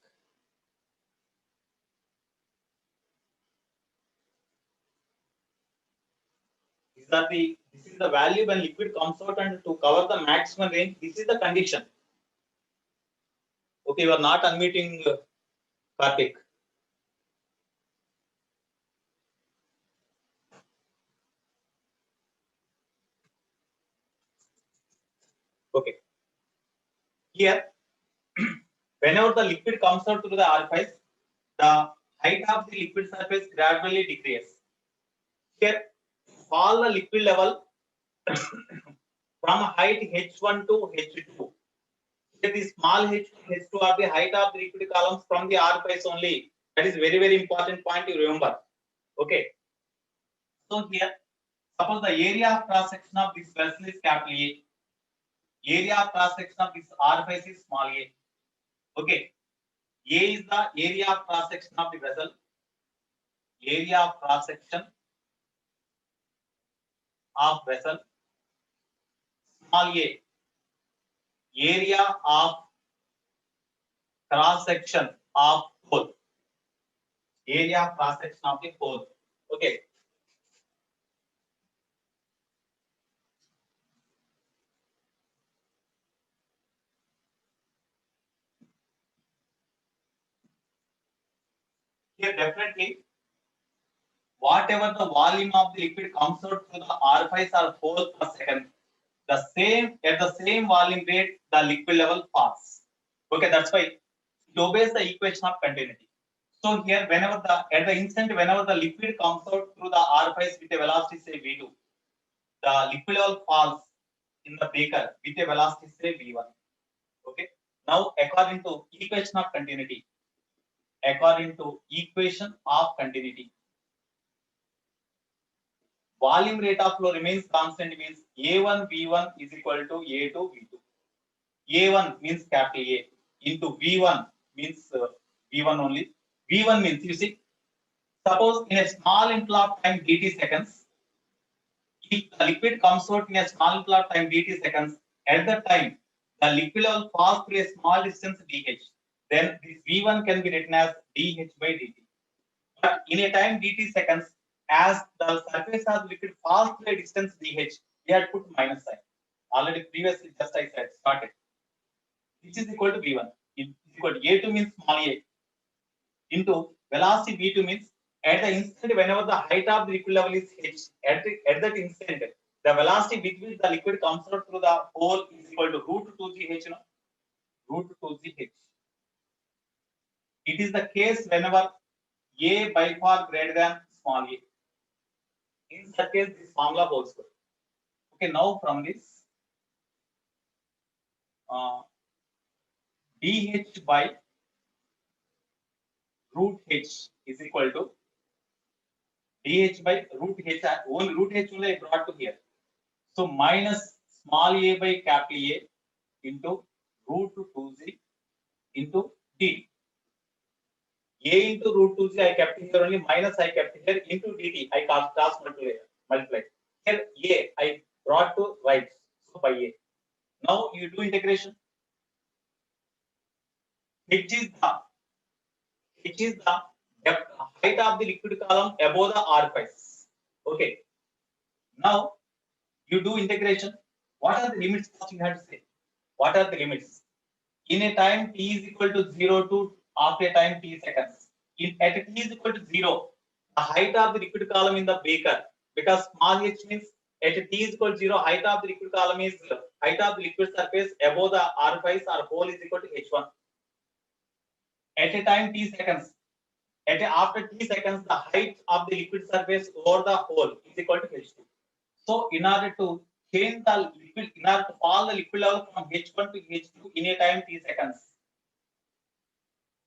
This is the value when liquid comes out and to cover the maximum range. This is the condition. Okay, you are not unmuting, Karthik. Okay. Here, whenever the liquid comes out through the orifice, the height of the liquid surface gradually decreases. Here, fall the liquid level from height h1 to h2. Here, the small h2 are the height of the liquid columns from the orifice only. That is very, very important point to remember. Okay. So here, suppose the area of cross section of this vessel is capital A. Area of cross section of this orifice is small a. Okay. A is the area of cross section of the vessel. Area of cross section of vessel. Small a. Area of cross section of hole. Area of cross section of the hole. Okay. Here definitely, whatever the volume of the liquid comes out through the orifice or hole per second, the same at the same volume rate the liquid level falls. Okay, that's why it obeys the equation of continuity. So here, at the instant whenever the liquid comes out through the orifice with a velocity say v2, the liquid level falls in the beaker with a velocity say v1. Okay. Now according to equation of continuity, volume rate of flow remains constant means A1 V1 is equal to A2 V2. A1 means capital A into V1 means V1 only. V1 means, you see, suppose in a small interval of time dt seconds, if the liquid comes out in a small interval of time dt seconds, at that time the liquid level falls through a small distance dh. Then this V1 can be written as dh by dt. But in a time dt seconds, as the surface of the liquid falls through a distance dh, we had put minus sign. Already previously just I said started. This is equal to V1. It is equal to A2 means small a into velocity V2 means at the instant whenever the height of the liquid level is h, at that instant the velocity with which the liquid comes out through the hole is equal to root 2gh. No? Root 2gh. It is the case whenever a by far greater than small a. In such case, this formula holds good. Okay, now from this, dh by root h is equal to dh by root h. Only root h only I brought to here. So minus small a by capital A into root 2z into dt. A into root 2z I kept here only, minus I kept here into dt. I cross multiplied. Here a I brought to right. So by a. Now you do integration. H is the depth, height of the liquid column above the orifice. Okay. Now you do integration. What are the limits? First you have to say. What are the limits? In a time t is equal to 0 to after a time t seconds. At t is equal to 0, the height of the liquid column in the beaker, because small h means at t is equal to 0, height of the liquid column is height of the liquid surface above the orifice or hole is equal to h1. At a time t seconds, after t seconds, the height of the liquid surface over the hole is equal to h2. So in order to change the liquid, in order to fall the liquid level from h1 to h2 in a time t seconds,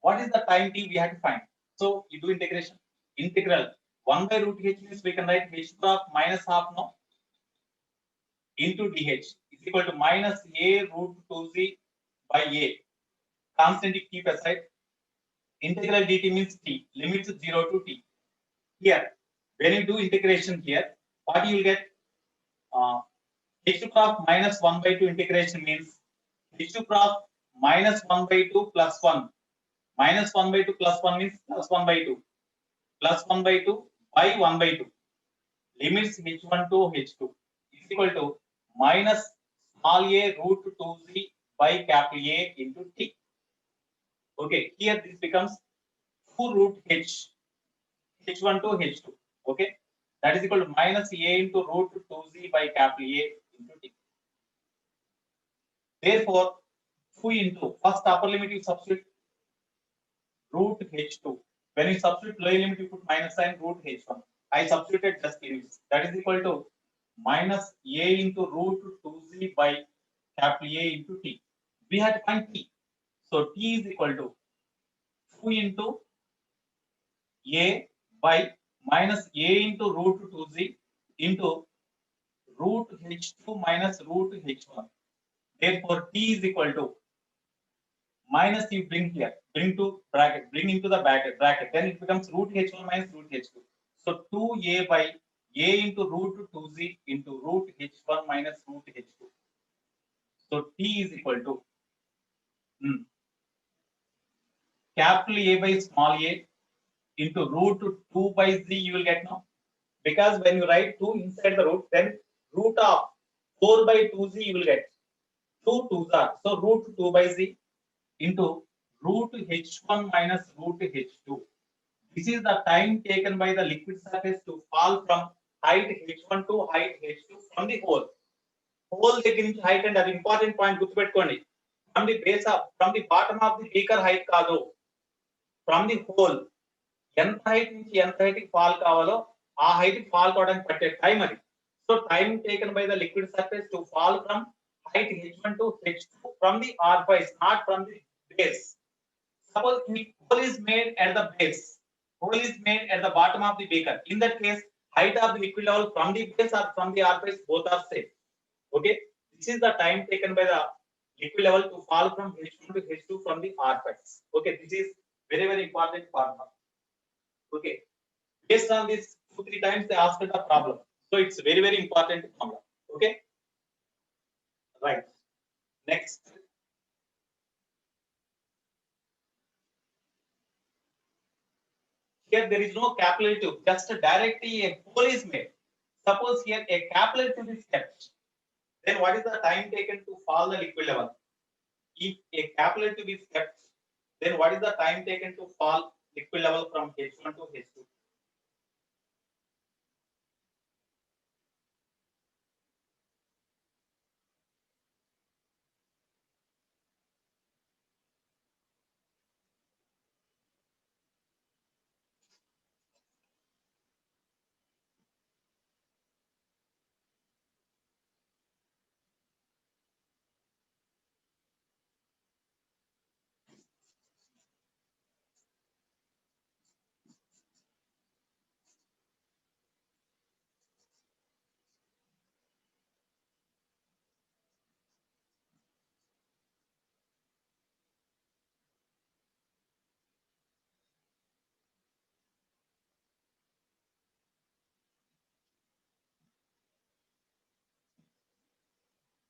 what is the time t we have to find? So you do integration. Integral 1 by root h means we can write h of minus half now into dh is equal to minus a root 2z by a. Constant keep aside. Integral dt means t, limits 0 to t. Here, when you do integration here, what you will get? H to power minus 1 by 2 integration means h to power minus 1 by 2 plus 1. Minus 1 by 2 plus 1 means plus 1 by 2. Plus 1 by 2 by 1 by 2. Limits h1 to h2 is equal to minus small a root 2z by capital A into t. Okay, here this becomes 2 root h, h1 to h2. Okay, that is equal to minus a into root 2z by capital A into t. Therefore, 2 into first upper limit you substitute root h2. When you substitute lower limit, you put minus sign root h1. I substituted just limits. That is equal to minus a into root 2z by capital A into t. We had to find t. So t is equal to 2 into a by minus a into root 2z into root h2 minus root h1. Therefore, t is equal to minus you bring here, bring to bracket, bring into the bracket, then it becomes root h1 minus root h2. So 2a by a into root 2z into root h1 minus root h2. So t is equal to capital A by small a into root 2 by z you will get now. Because when you write 2 inside the root, then root of 4 by 2z you will get. 2 2s are. So root 2 by z into root h1 minus root h2. This is the time taken by the liquid surface to fall from height h1 to height h2 from the hole. Hole దగ్గర నుంచి height and అది important point గుర్తుపెట్టుకోండి. From the base of, from the bottom of the beaker height కాదు. From the hole. ఎంత height నుంచి ఎంత height కి fall కావాలో ఆ height కి fall కావడానికి పట్టే టైం అది. So time taken by the liquid surface to fall from height H1 to H2 from the orifice, not from the base. Suppose if hole is made at the base, hole is made at the bottom of the beaker. In that case, height of the liquid level from the base or from the orifice, both are same. Okay, this is the time taken by the liquid level to fall from H1 to H2 from the orifice. Okay, this is very important formula. Okay, based on this 2-3 times they asked the problem, so it's very important formula. Okay, right. Next, here there is no capillary tube, just directly a hole is made. Suppose here a capillary tube is kept, then what is the time taken to fall the liquid level? If a capillary tube is kept, then what is the time taken to fall liquid level from H1 to H2?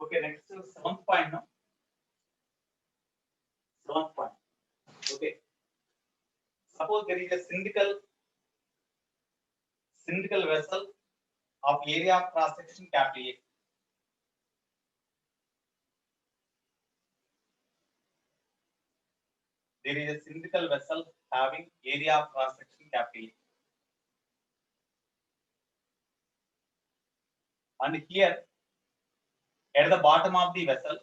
Okay, next is 7th point now. 7th point. Okay. Suppose there is a cylindrical vessel of area of cross section capital A. There is a cylindrical vessel having area of cross section capital A. And here at the bottom of the vessel,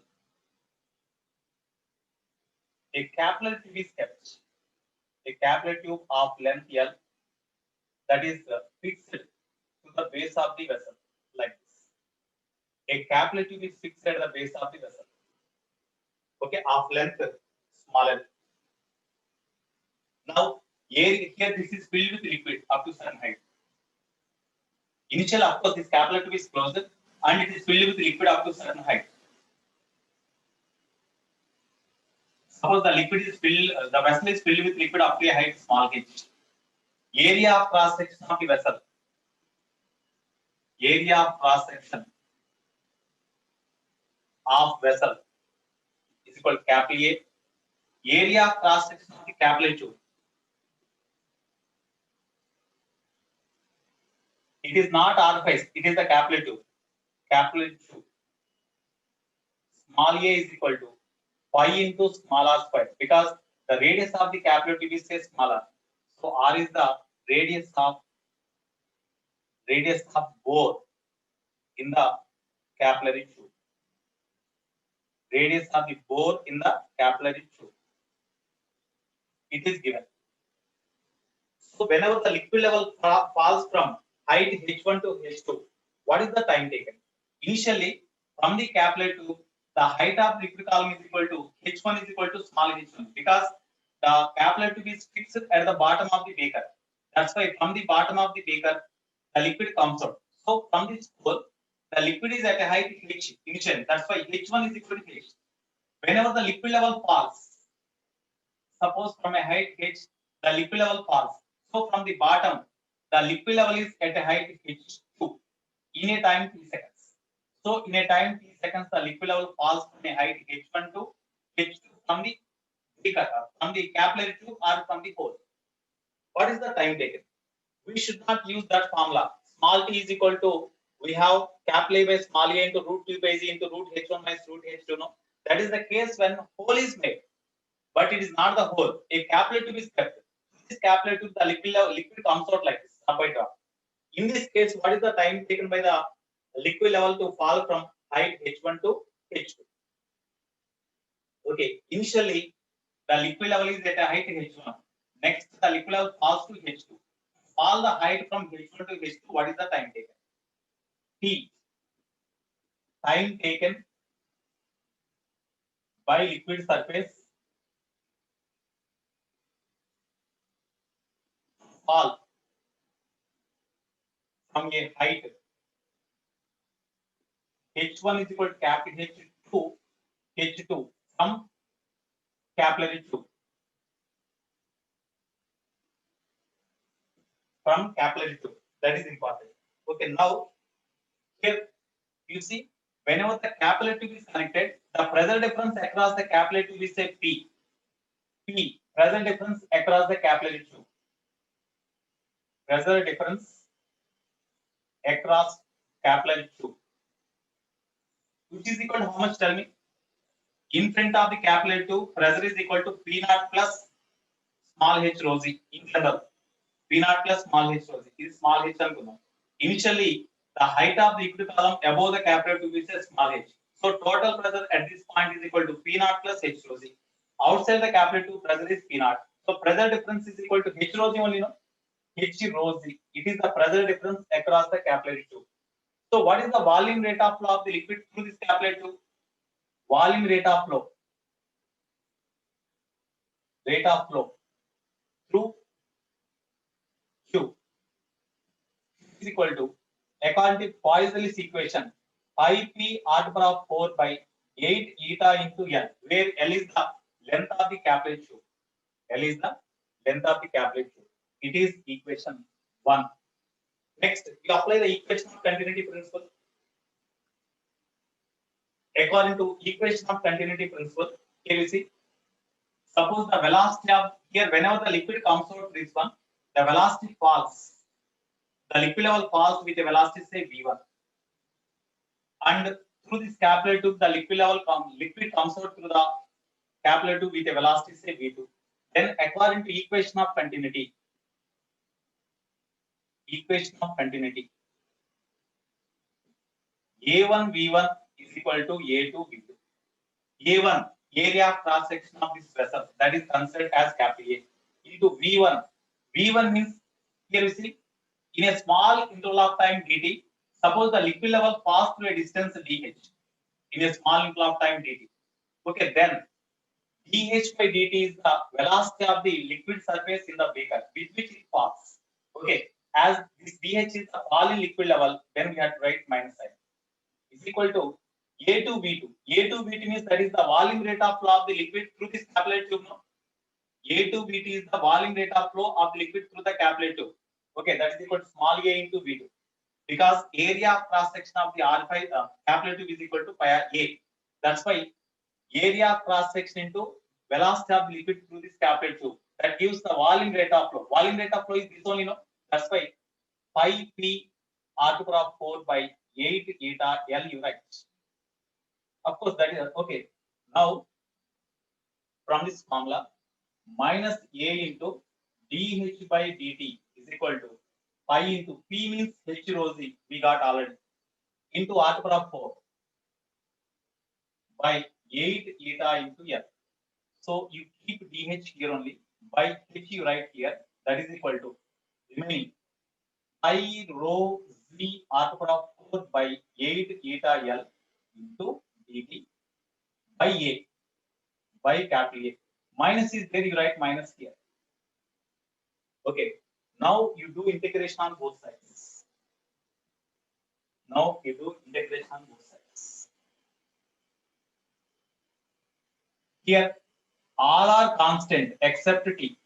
a capillary tube is kept. A capillary tube of length L that is fixed to the base of the vessel like this. A capillary tube is fixed at the base of the vessel. Okay, of length smaller. Now here this is filled with liquid up to certain height. Initially, of course, this capillary tube is closed and it is filled with liquid up to certain height. Suppose the liquid is filled, the vessel is filled with liquid up to a height small h. Area of cross section of the vessel. Area of cross section of vessel is equal to capital A. Area of cross section of the capillary tube. It is not orifice, it is the capillary tube. Capillary tube. Small a is equal to pi into small r squared because the radius of the capillary tube is say smaller. So r is the radius of bore in the capillary tube. Radius of the bore in the capillary tube. It is given. So whenever the liquid level falls from height h1 to h2, what is the time taken? Initially, from the capillary tube, the height of liquid column is equal to h1 is equal to small h1 because the capillary tube is fixed at the bottom of the beaker. That's why from the bottom of the beaker, the liquid comes out. So from this hole, the liquid is at a height h initially. That's why h1 is equal to h. Whenever the liquid level falls, suppose from a height h, the liquid level falls. So from the bottom, the liquid level is at a height h2 in a time t seconds. So in a time t seconds, the liquid level falls from a height h1 to h2 from the beaker, from the capillary tube or from the hole. What is the time taken? We should not use that formula. Small t is equal to, we have capillary by small a into root 2 by z into root h1 minus root h2. No, that is the case when hole is made, but it is not the hole. A capillary tube is kept. This capillary tube, the liquid comes out like this, drop by drop. In this case, what is the time taken by the liquid level to fall from height h1 to h2? Okay, initially the liquid level is at a height h1. Next, the liquid level falls to h2. Fall the height from h1 to h2. What is the time taken? T, time taken by liquid surface fall from a height H1 is equal to capital H2 from capillary tube. From capillary tube. That is important. Okay, now here you see whenever the capillary tube is connected, the pressure difference across the capillary tube is say P. P, pressure difference across the capillary tube. Pressure difference across capillary tube. Which is equal to how much? Tell me. In front of the capillary tube, pressure is equal to P naught plus small h rho z in general. P naught plus small h rho z. This is small h అనుకుందాం. Initially, the height of the liquid column above the capillary tube is a small h. So total pressure at this point is equal to P naught plus h rho z. Outside the capillary tube, pressure is P naught. So pressure difference is equal to h rho z only, no? H rho z. It is the pressure difference across the capillary tube. So what is the volume rate of flow of the liquid through this capillary tube? Volume rate of flow. Rate of flow through Q is equal to, according to Poiseuille's equation, pi p r to the power of 4 by 8 eta into L, where L is the length of the capillary tube. L is the length of the capillary tube. It is equation 1. Next, you apply the equation of continuity principle. According to equation of continuity principle, here you see, suppose the velocity of here, whenever the liquid comes out this one, the velocity falls. The liquid level falls with a velocity say v1, and through this capillary tube, the liquid comes out through the capillary tube with a velocity say v2. Then, according to equation of continuity, A1 V1 is equal to A2 V2. A1, area of cross section of this vessel, that is considered as capital A, into V1. V1 means, here you see, in a small interval of time dt, suppose the liquid level passes through a distance dh, in a small interval of time dt. Okay, then dh by dt is the velocity of the liquid surface in the beaker with which it passes. Okay, as this dh is the fall in liquid level, then we have to write minus sign. Is equal to A2 V2. A2 V2 means that is the volume rate of flow of the liquid through this capillary tube. No? A2 V2 is the volume rate of flow of the liquid through the capillary tube. Okay, that is equal to small a into V2. Because area of cross section of the R5 capillary tube is equal to pi a. That's why area of cross section into velocity of the liquid through this capillary tube. That gives the volume rate of flow. Volume rate of flow is this only, no? That's why pi p r to the power of 4 by 8 eta L you write. Of course, that is okay. Now, from this formula, minus A into dH by dt is equal to pi into P means H rho z, we got already, into r to the power of 4 by 8 eta into L. So, you keep dH here only, by H you write here, that is equal to remaining pi rho z r to the power of 4 by 8 eta L into dt by A, by capital A. Minus is there, you write minus here. Okay, now you do integration on both sides. Here, all are constant except t.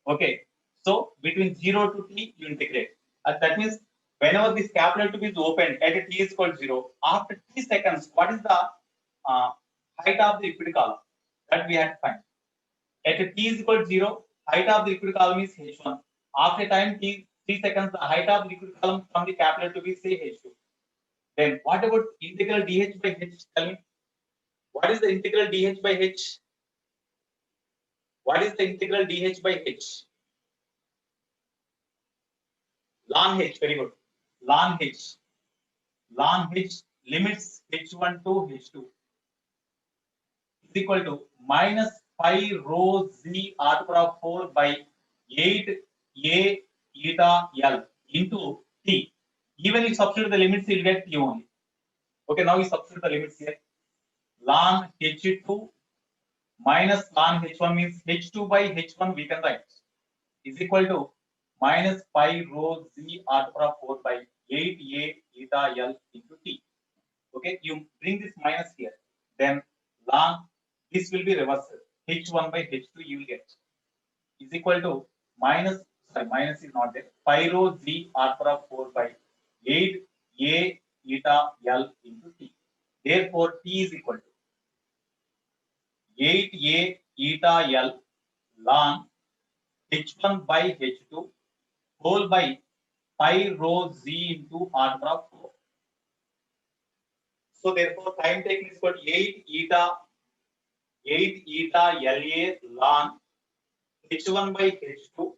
Okay, so between 0 to t, you integrate. That means whenever this capillary tube is opened at a t is equal to 0, after t seconds, what is the height of the liquid column? That we have to find. At a t is equal to 0, height of the liquid column is h1. After a time t 3 seconds, the height of the liquid column from the capillary tube is say h2. Then what about integral dh by h? Tell me. What is the integral dh by h? What is the integral dh by h? Ln h, very good. Ln h. Ln h limits h1 to h2 is equal to minus pi rho z r to the power of 4 by 8 a eta L into t. Even if substitute the limits, you'll get T only. Okay, now you substitute the limits here. Ln H2 minus ln H1 means H2 by H1 we can write is equal to minus pi rho z r to the power 4 by 8a eta L into T. Okay, you bring this minus here. Then ln this will be reversed. H1 by H2 you will get is equal to minus, sorry, minus is not there. Pi rho z r to the power 4 by 8a eta L into T. Therefore, T is equal to 8a eta L ln H1 by H2 whole by pi rho z into r to the power 4. So therefore, time taken is equal to 8 eta LA ln H1 by H2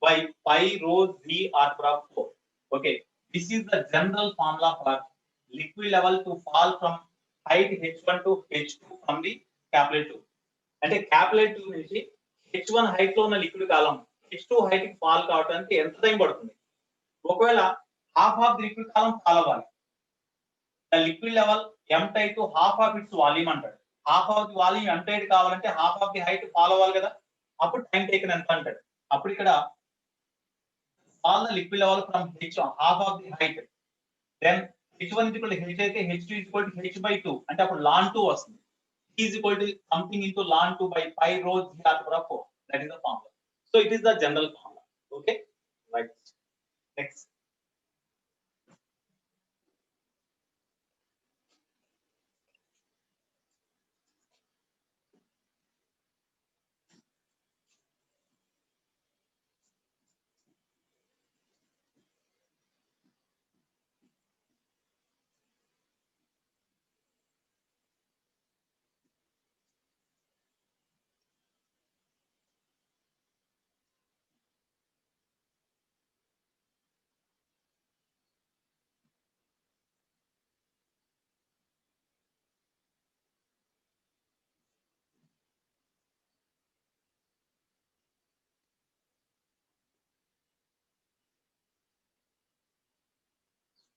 by pi rho z r to the power 4. Okay, this is the general formula for liquid level to fall from height H1 to H2 from the capillary tube. అంటే capillary tube నుంచి H1 height లో ఉన్న liquid column H2 height కి fall కావడానికి ఎంత time పడుతుంది? ఒకవేళ half of the liquid column fall అవ్వాలి, ద లిక్విడ్ లెవెల్ m టైట్ to half of its volume అంటాడు. Half of the volume m టైట్ కావాలంటే half of the height fall అవ్వాలి కదా, అప్పుడు టైం టేకన్ ఎంత అంటాడు. అప్పుడు ఇక్కడ all the liquid level from H1 half of the height, then H1 is equal to H అయితే H2 is equal to H by 2 అంటే అప్పుడు ln 2 వస్తుంది. T is equal to something into ln 2 by pi rho z r to the power 4. That is the formula. So it is the general formula. Okay, right. Next.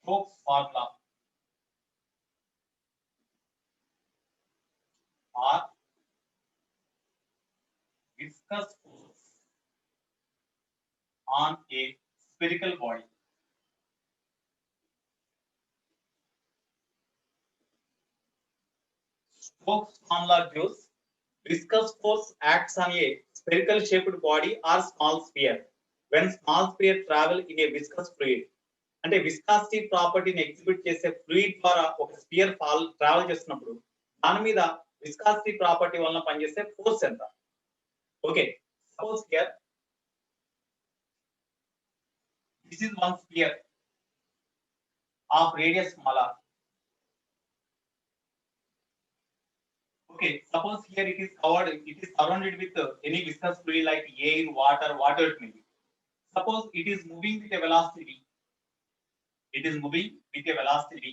Stokes formula or viscous force on a spherical body. Stokes formula gives viscous force acts on a spherical shaped body or small sphere when small sphere travel in a viscous fluid. అంటే viscosity ప్రాపర్టీని exhibit చేసే fluid ద్వారా ఒక spear travel చేస్తున్నప్పుడు దాని మీద viscosity property వలన పనిచేసే ఫోర్స్ ఎంత? Okay, suppose here this is one spear of radius small r. Okay, suppose here it is covered, it is surrounded with any viscous fluid like air, water, whatever it may be. Suppose it is moving with a velocity v. It is moving with a velocity v.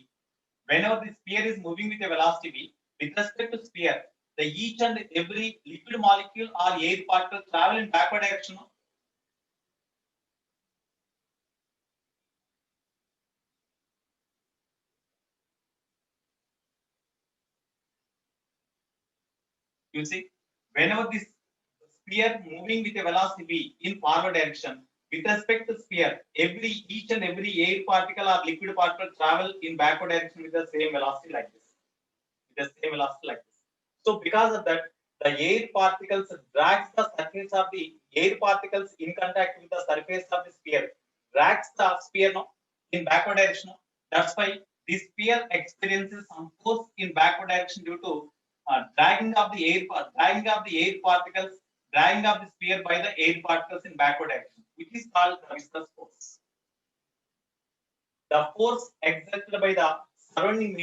Whenever the sphere is moving with a velocity v, with respect to sphere, the each and every liquid molecule or air particle travel in backward direction. You see, whenever this sphere moving with a velocity v in forward direction, with respect to sphere, each and every air particle or liquid particle travel in backward direction with the same velocity like this. With the same velocity like this. So because of that, the air particles drags the surface of the air particles in contact with the surface of the sphere, drags the sphere in backward direction. That's why this sphere experiences some force in backward direction due to dragging of the air particles, dragging of the sphere by the air particles in backward direction, which is called the viscous force. The force exerted by the surrounding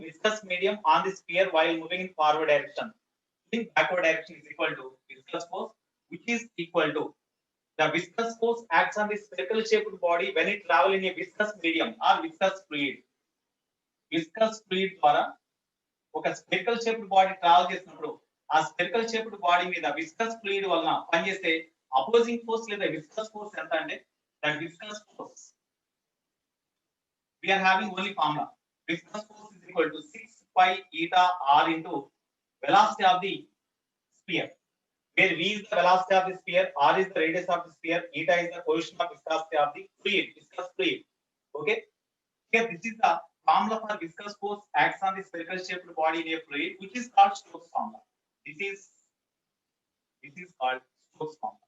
viscous medium on the sphere while moving in forward direction in backward direction is equal to viscous force, which is equal to the viscous force acts on the spherical shaped body when it travel in a viscous medium or viscous fluid. Viscous fluid ద్వారా ఒక spherical shaped body travel చేసినప్పుడు ఆ spherical shaped body మీద viscous fluid వలన పనిచేసే opposing force లేదా viscous force ఎంత అంటే that viscous force we are having only formula. Viscous force is equal to 6 pi eta r into velocity of the sphere, where v is the velocity of the sphere, r is the radius of the sphere, eta is the coefficient of viscosity of the fluid, viscous fluid. Okay. Here, this is the formula for viscous force acts on the spherical shaped body in a fluid, which is called Stokes formula. This is called Stokes formula.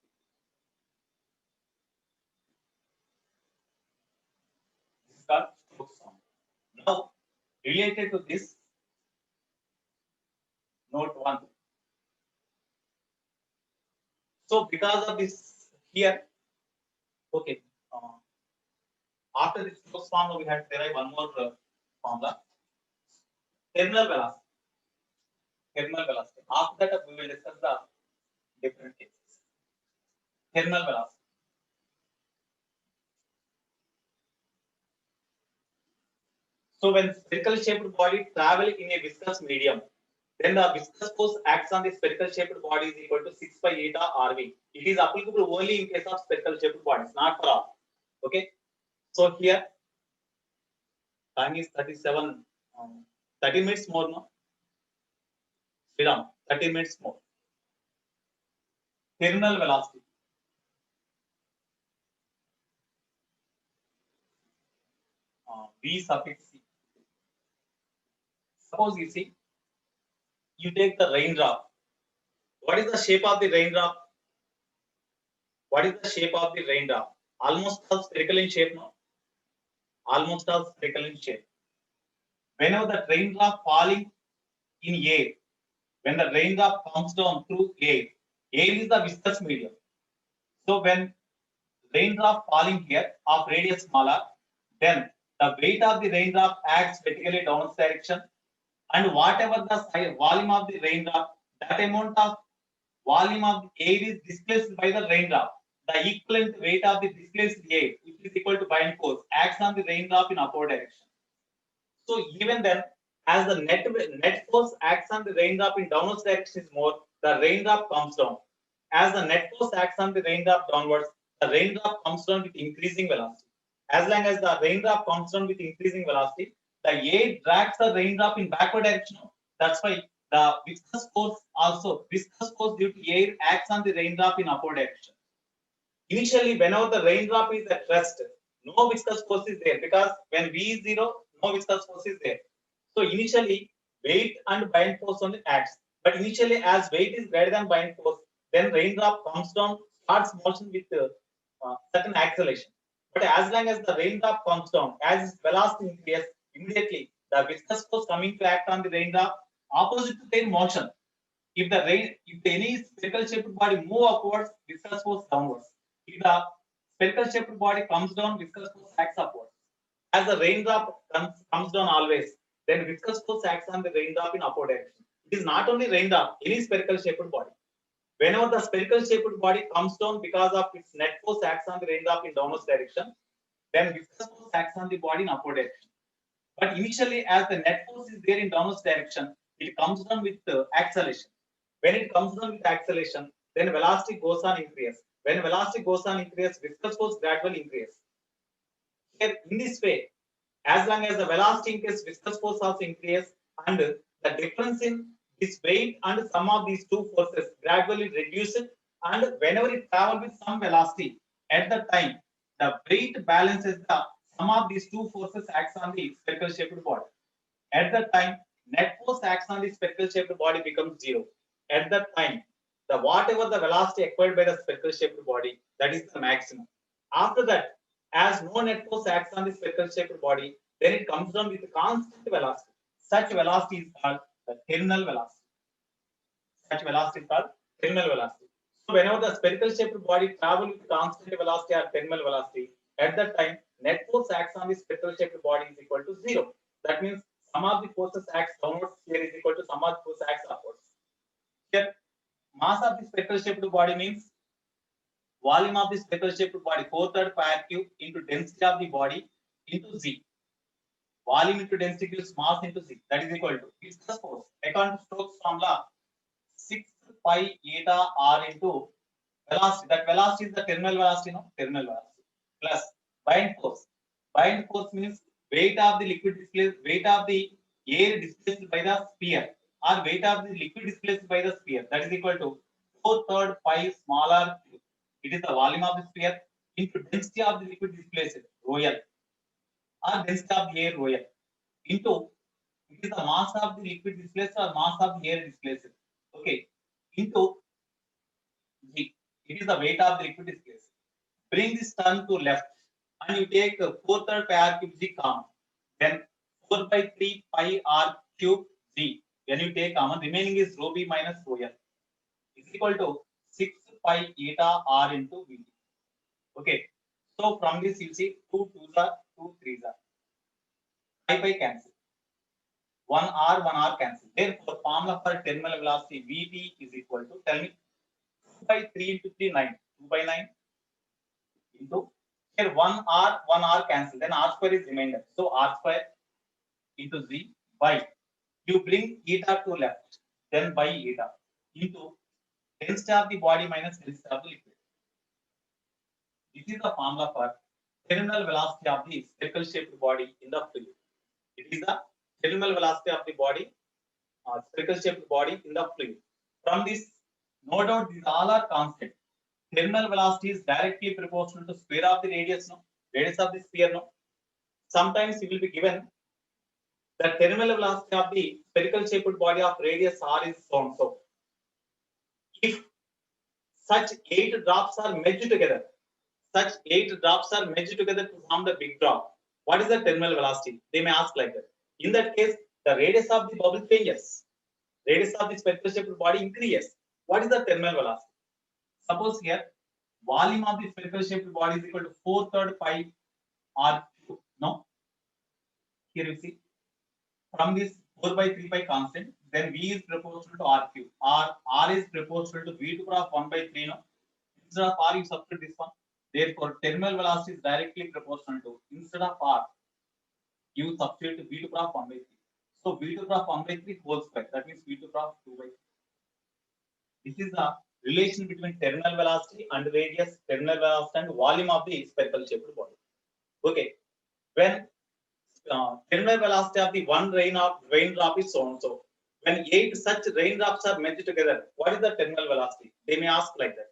This is called Stokes formula. Now, related to this, note 1. So, because of this here, okay, after this Stokes formula, we had to derive one more formula, terminal velocity. Terminal velocity. After that, we will discuss the different cases. Terminal velocity. So when spherical shaped body travel in a viscous medium, then the viscous force acts on the spherical shaped body is equal to 6 pi eta RV. It is applicable only in case of spherical shaped bodies, not for all. Okay. So here, time is 37, 30 minutes more now. Sriram, 30 minutes more. Terminal velocity. V suffix C. Suppose you see, you take the raindrop. What is the shape of the raindrop? What is the shape of the raindrop? Almost all spherical in shape, no? Almost all spherical in shape. Whenever the raindrop falling in air, when the raindrop comes down through air is the viscous medium. So when raindrop falling here of radius smaller, then the weight of the raindrop acts vertically downwards direction, and whatever the volume of the raindrop, that amount of volume of the air is displaced by the raindrop. The equivalent weight of the displaced air, which is equal to buoyant force, acts on the raindrop in upward direction. So even then, as the net force acts on the raindrop in downwards direction is more, the raindrop comes down. As the net force acts on the raindrop downwards, the raindrop comes down with increasing velocity. As long as the raindrop comes down with increasing velocity, the air drags the raindrop in backward direction. That's why the viscous force due to air acts on the raindrop in upward direction. Initially, whenever the raindrop is at rest, no viscous force is there, because when V is 0, no viscous force is there. So initially, weight and buoyant force only acts. But initially, as weight is greater than buoyant force, then raindrop comes down, starts motion with certain acceleration. But as long as the raindrop comes down, as its velocity increases, immediately the viscous force coming to act on the raindrop opposite to their motion. If any spherical shaped body move upwards, viscous force downwards. If the spherical shaped body comes down, viscous force acts upwards. As the raindrop comes down always, then viscous force acts on the raindrop in upward direction. It is not only raindrop, any spherical shaped body. Whenever the spherical shaped body comes down because of its net force acts on the raindrop in downwards direction, then viscous force acts on the body in upward direction. But initially, as the net force is there in downwards direction, it comes down with acceleration. When it comes down with acceleration, then velocity goes on increase. When velocity goes on increase, viscous force gradually increase. Here, in this way, as long as the velocity increases, viscous force also increases, and the difference in this weight and sum of these two forces gradually reduces, and whenever it travels with some velocity, at the time, the weight balances the sum of these two forces acts on the spherical shaped body. At that time, net force acts on the spherical shaped body becomes 0. At that time, the whatever the velocity acquired by the spherical shaped body, that is the maximum. After that, as no net force acts on the spherical shaped body, then it comes down with constant velocity. Such velocity is called the terminal velocity. Such velocity is called terminal velocity. So whenever the spherical shaped body travels with constant velocity or terminal velocity, at that time, net force acts on the spherical shaped body is equal to 0. That means sum of the forces acts downwards here is equal to sum of the forces acts upwards. Here, mass of the spherical shaped body means volume of the spherical shaped body 4/3 pi r cube into density of the body into z. Volume into density gives mass into z. That is equal to viscous force. According to Stokes formula, 6 pi eta r into velocity. That velocity is the terminal velocity, no? Terminal velocity. Plus buoyant force. Buoyant force means weight of the liquid displaced, weight of the air displaced by the sphere, or weight of the liquid displaced by the sphere, that is equal to 4/3 pi smaller cube. It is the volume of the sphere into density of the liquid displaced, rho L, or density of the air, rho L, into it is the mass of the liquid displaced or mass of the air displaced. Okay, into G. It is the weight of the liquid displaced. Bring this term to left, and you take 4/3 pi r cube G common. Then 4/3 pi r cube G. When you take common, remaining is rho b minus rho L is equal to 6 pi eta r into V. Okay. So from this you see 2 2s are 2 3s are. Pi cancel. 1 r cancel. Therefore, formula for terminal velocity Vt is equal to, tell me, 2 by 3 into 3, 9. 2 by 9 into, here 1 r cancel. Then r square is remainder. So r square into z by, you bring eta to left, then by eta into density of the body minus density of the liquid. This is the formula for terminal velocity of the spherical shaped body in the fluid. It is the terminal velocity of the body, spherical shaped body in the fluid. From this, no doubt these all are constant. Terminal velocity is directly proportional to square of the radius, no? Radius of the sphere, no? Sometimes it will be given the terminal velocity of the spherical shaped body of radius r is so and so. If such 8 drops are merged together, such 8 drops are merged together to form the big drop, what is the terminal velocity? They may ask like that. In that case, the radius of the bubble changes. Radius of the spherical shaped body increases. What is the terminal velocity? Suppose here, volume of the spherical shaped body is equal to 4/3 pi r cube. No? Here you see, from this 4 by 3 pi constant, then V is proportional to r cube. R is proportional to V to the power of 1 by 3. No? Instead of r, you substitute this one. Therefore, terminal velocity is directly proportional to, instead of r, you substitute V to the power of 1 by 3. So V to the power of 1 by 3 whole square. That means V to the power of 2 by 3. This is the relation between terminal velocity and radius, terminal velocity and volume of the spherical shaped body. Okay. When terminal velocity of the one raindrop is so and so. When 8 such raindrops are merged together, what is the terminal velocity? They may ask like that.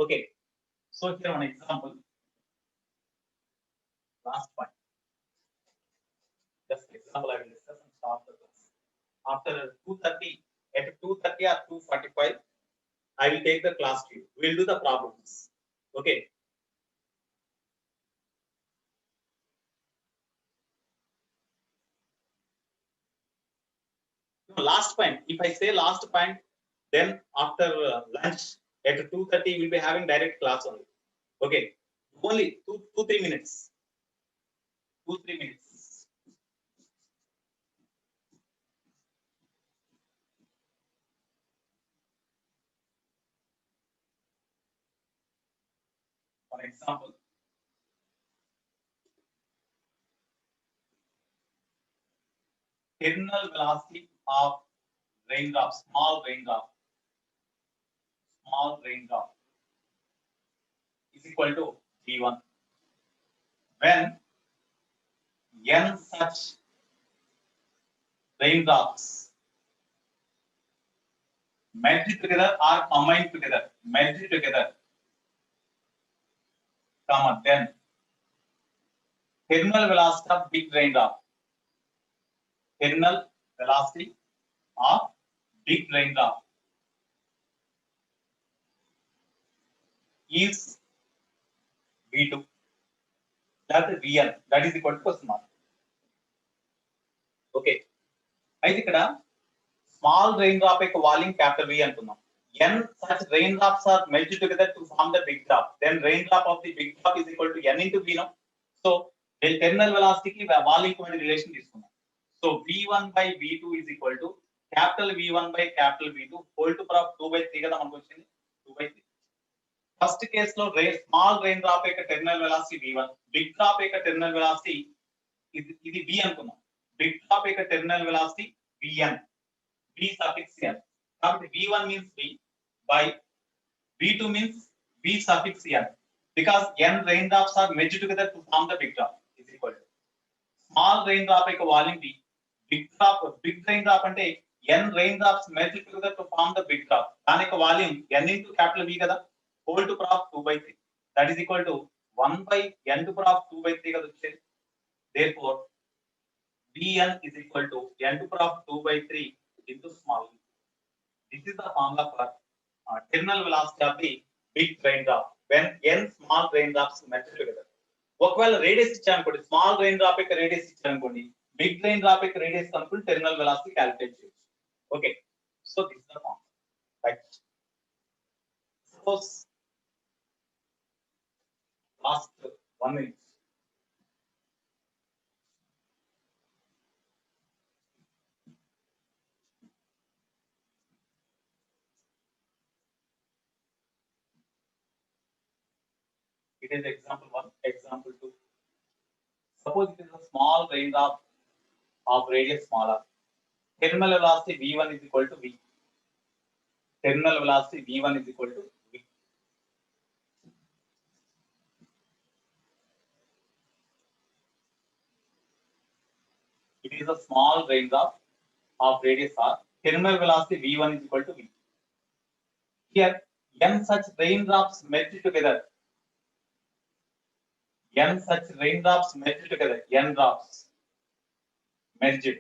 Okay. So here one example. Last point. Just example I will discuss and stop the class. After 2:30, at 2:30 or 2:45, I will take the class to you. We'll do the problems. Okay. So last point. If I say last point, then after lunch at 2:30, we'll be having direct class only. Okay. Only 2-3 minutes. 2-3 minutes. For example, terminal velocity of raindrop, small raindrop, is equal to V1. When n such raindrops merge together or combine together, then terminal velocity of big raindrop, is V2. That is Vn. That is equal to question mark. Okay. అయితే ఇక్కడ small raindrop యొక్క volume capital V అనుకుందాం. N such raindrops are merged together to form the big drop. Then raindrop of the big drop is equal to N into V. No? So, terminal velocity ki volume కి relation తీసుకుందాం. So, V1 by V2 is equal to capital V1 by capital V2 whole to power of 2 by 3 కదా మనకు వచ్చింది. 2 by 3. First case లో small rain drop యొక్క terminal velocity V1, big drop యొక్క terminal velocity ఇది V అనుకుందాం. Big drop యొక్క terminal velocity Vn, V suffix n. కాబట్టి V1 means V by V2 means V suffix n, because n raindrops are merged together to form the big drop is equal to small rain drop యొక్క volume V, big rain drop అంటే n rain drops merge together to form the big drop. దాని యొక్క volume n into capital V కదా, whole to power of 2/3, that is equal to 1 by n to power of 2/3 కదా వచ్చేది. Therefore Vn is equal to n to power of 2/3 into small v. This is the formula for terminal velocity of the big rain drop when n small rain drops merge together. ఒకవేళ radius ఇచ్చారనుకోండి, small rain drop యొక్క radius ఇచ్చారనుకోండి, big rain drop యొక్క radius కనుక్కొని terminal velocity calculate చేయొచ్చు. Okay, so this is the formula. Right, suppose last 1 minute. It is example 1, example 2. Suppose it is a small rain drop of radius smaller. Terminal velocity V1 is equal to V. Terminal velocity V1 is equal to V. It is a small rain drop of radius R. Terminal velocity V1 is equal to V. Here, n such raindrops merge together. N such raindrops merge together. N drops merged.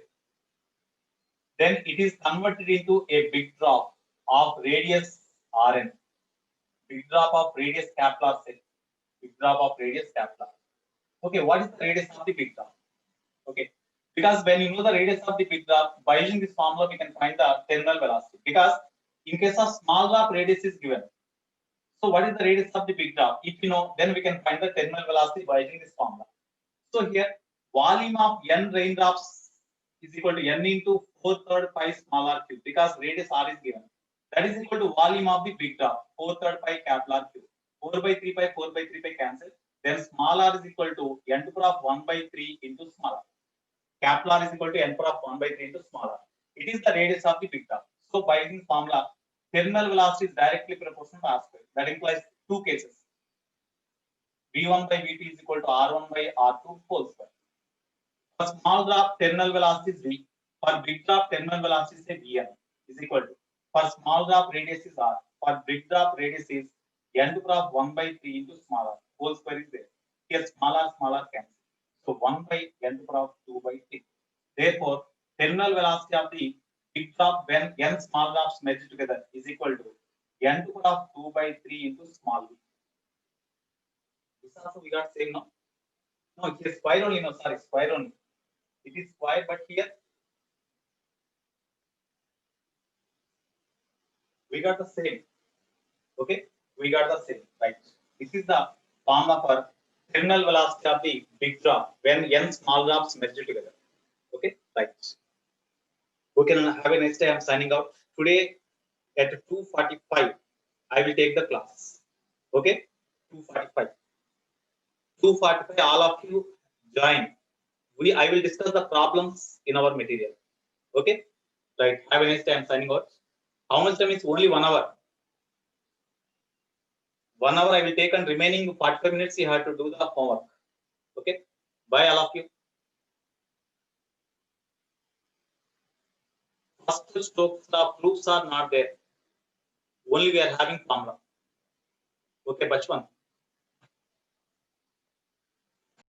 Then it is converted into a big drop of radius Rn. Big drop of radius capital R. Say. Big drop of radius capital R. Okay, what is the radius of the big drop? Okay, because when you know the radius of the big drop, by using this formula we can find the terminal velocity. Because in case of small drop, radius is given. So what is the radius of the big drop? If you know, then we can find the terminal velocity by using this formula. So here, volume of n raindrops is equal to n into 4/3 pi small r cube, because radius r is given. That is equal to volume of the big drop, 4/3 pi capital R cube. 4/3 pi, 4/3 pi cancel. Then small r is equal to n to the power of 1/3 into small r. Capital R is equal to n to the power of 1/3 into small r. It is the radius of the big drop. So by using formula, terminal velocity is directly proportional to r square. That implies two cases. V1 by Vt is equal to R1 by R2 whole square. For small drop, terminal velocity is V. For big drop, terminal velocity is Vn is equal to. For small drop, radius is R. For big drop, radius is n to the power of 1/3 into small r. Whole square is there. Here small r cancel. So 1 by n to the power of 2/3. Therefore, terminal velocity of the big drop when n small drops merge together is equal to n to the power of 2/3 into small v. This also we got same, no? No, it is square only, no, sorry, square only. It is square, but here we got the same. Okay, we got the same, right? This is the formula for terminal velocity of the big drop when n small drops merge together. Okay, right. Okay, have a nice day. I'm signing out. Today at 2:45, I will take the class. Okay, 2:45. 2:45, all of you join. I will discuss the problems in our material. Okay, right. Have a nice day. I'm signing out. How much time is only 1 hour? 1 hour I will take, and remaining 45 minutes you have to do the homework. Okay, bye all of you. First strokes of proofs are not there. Only we are having formula. Okay, Bachwan.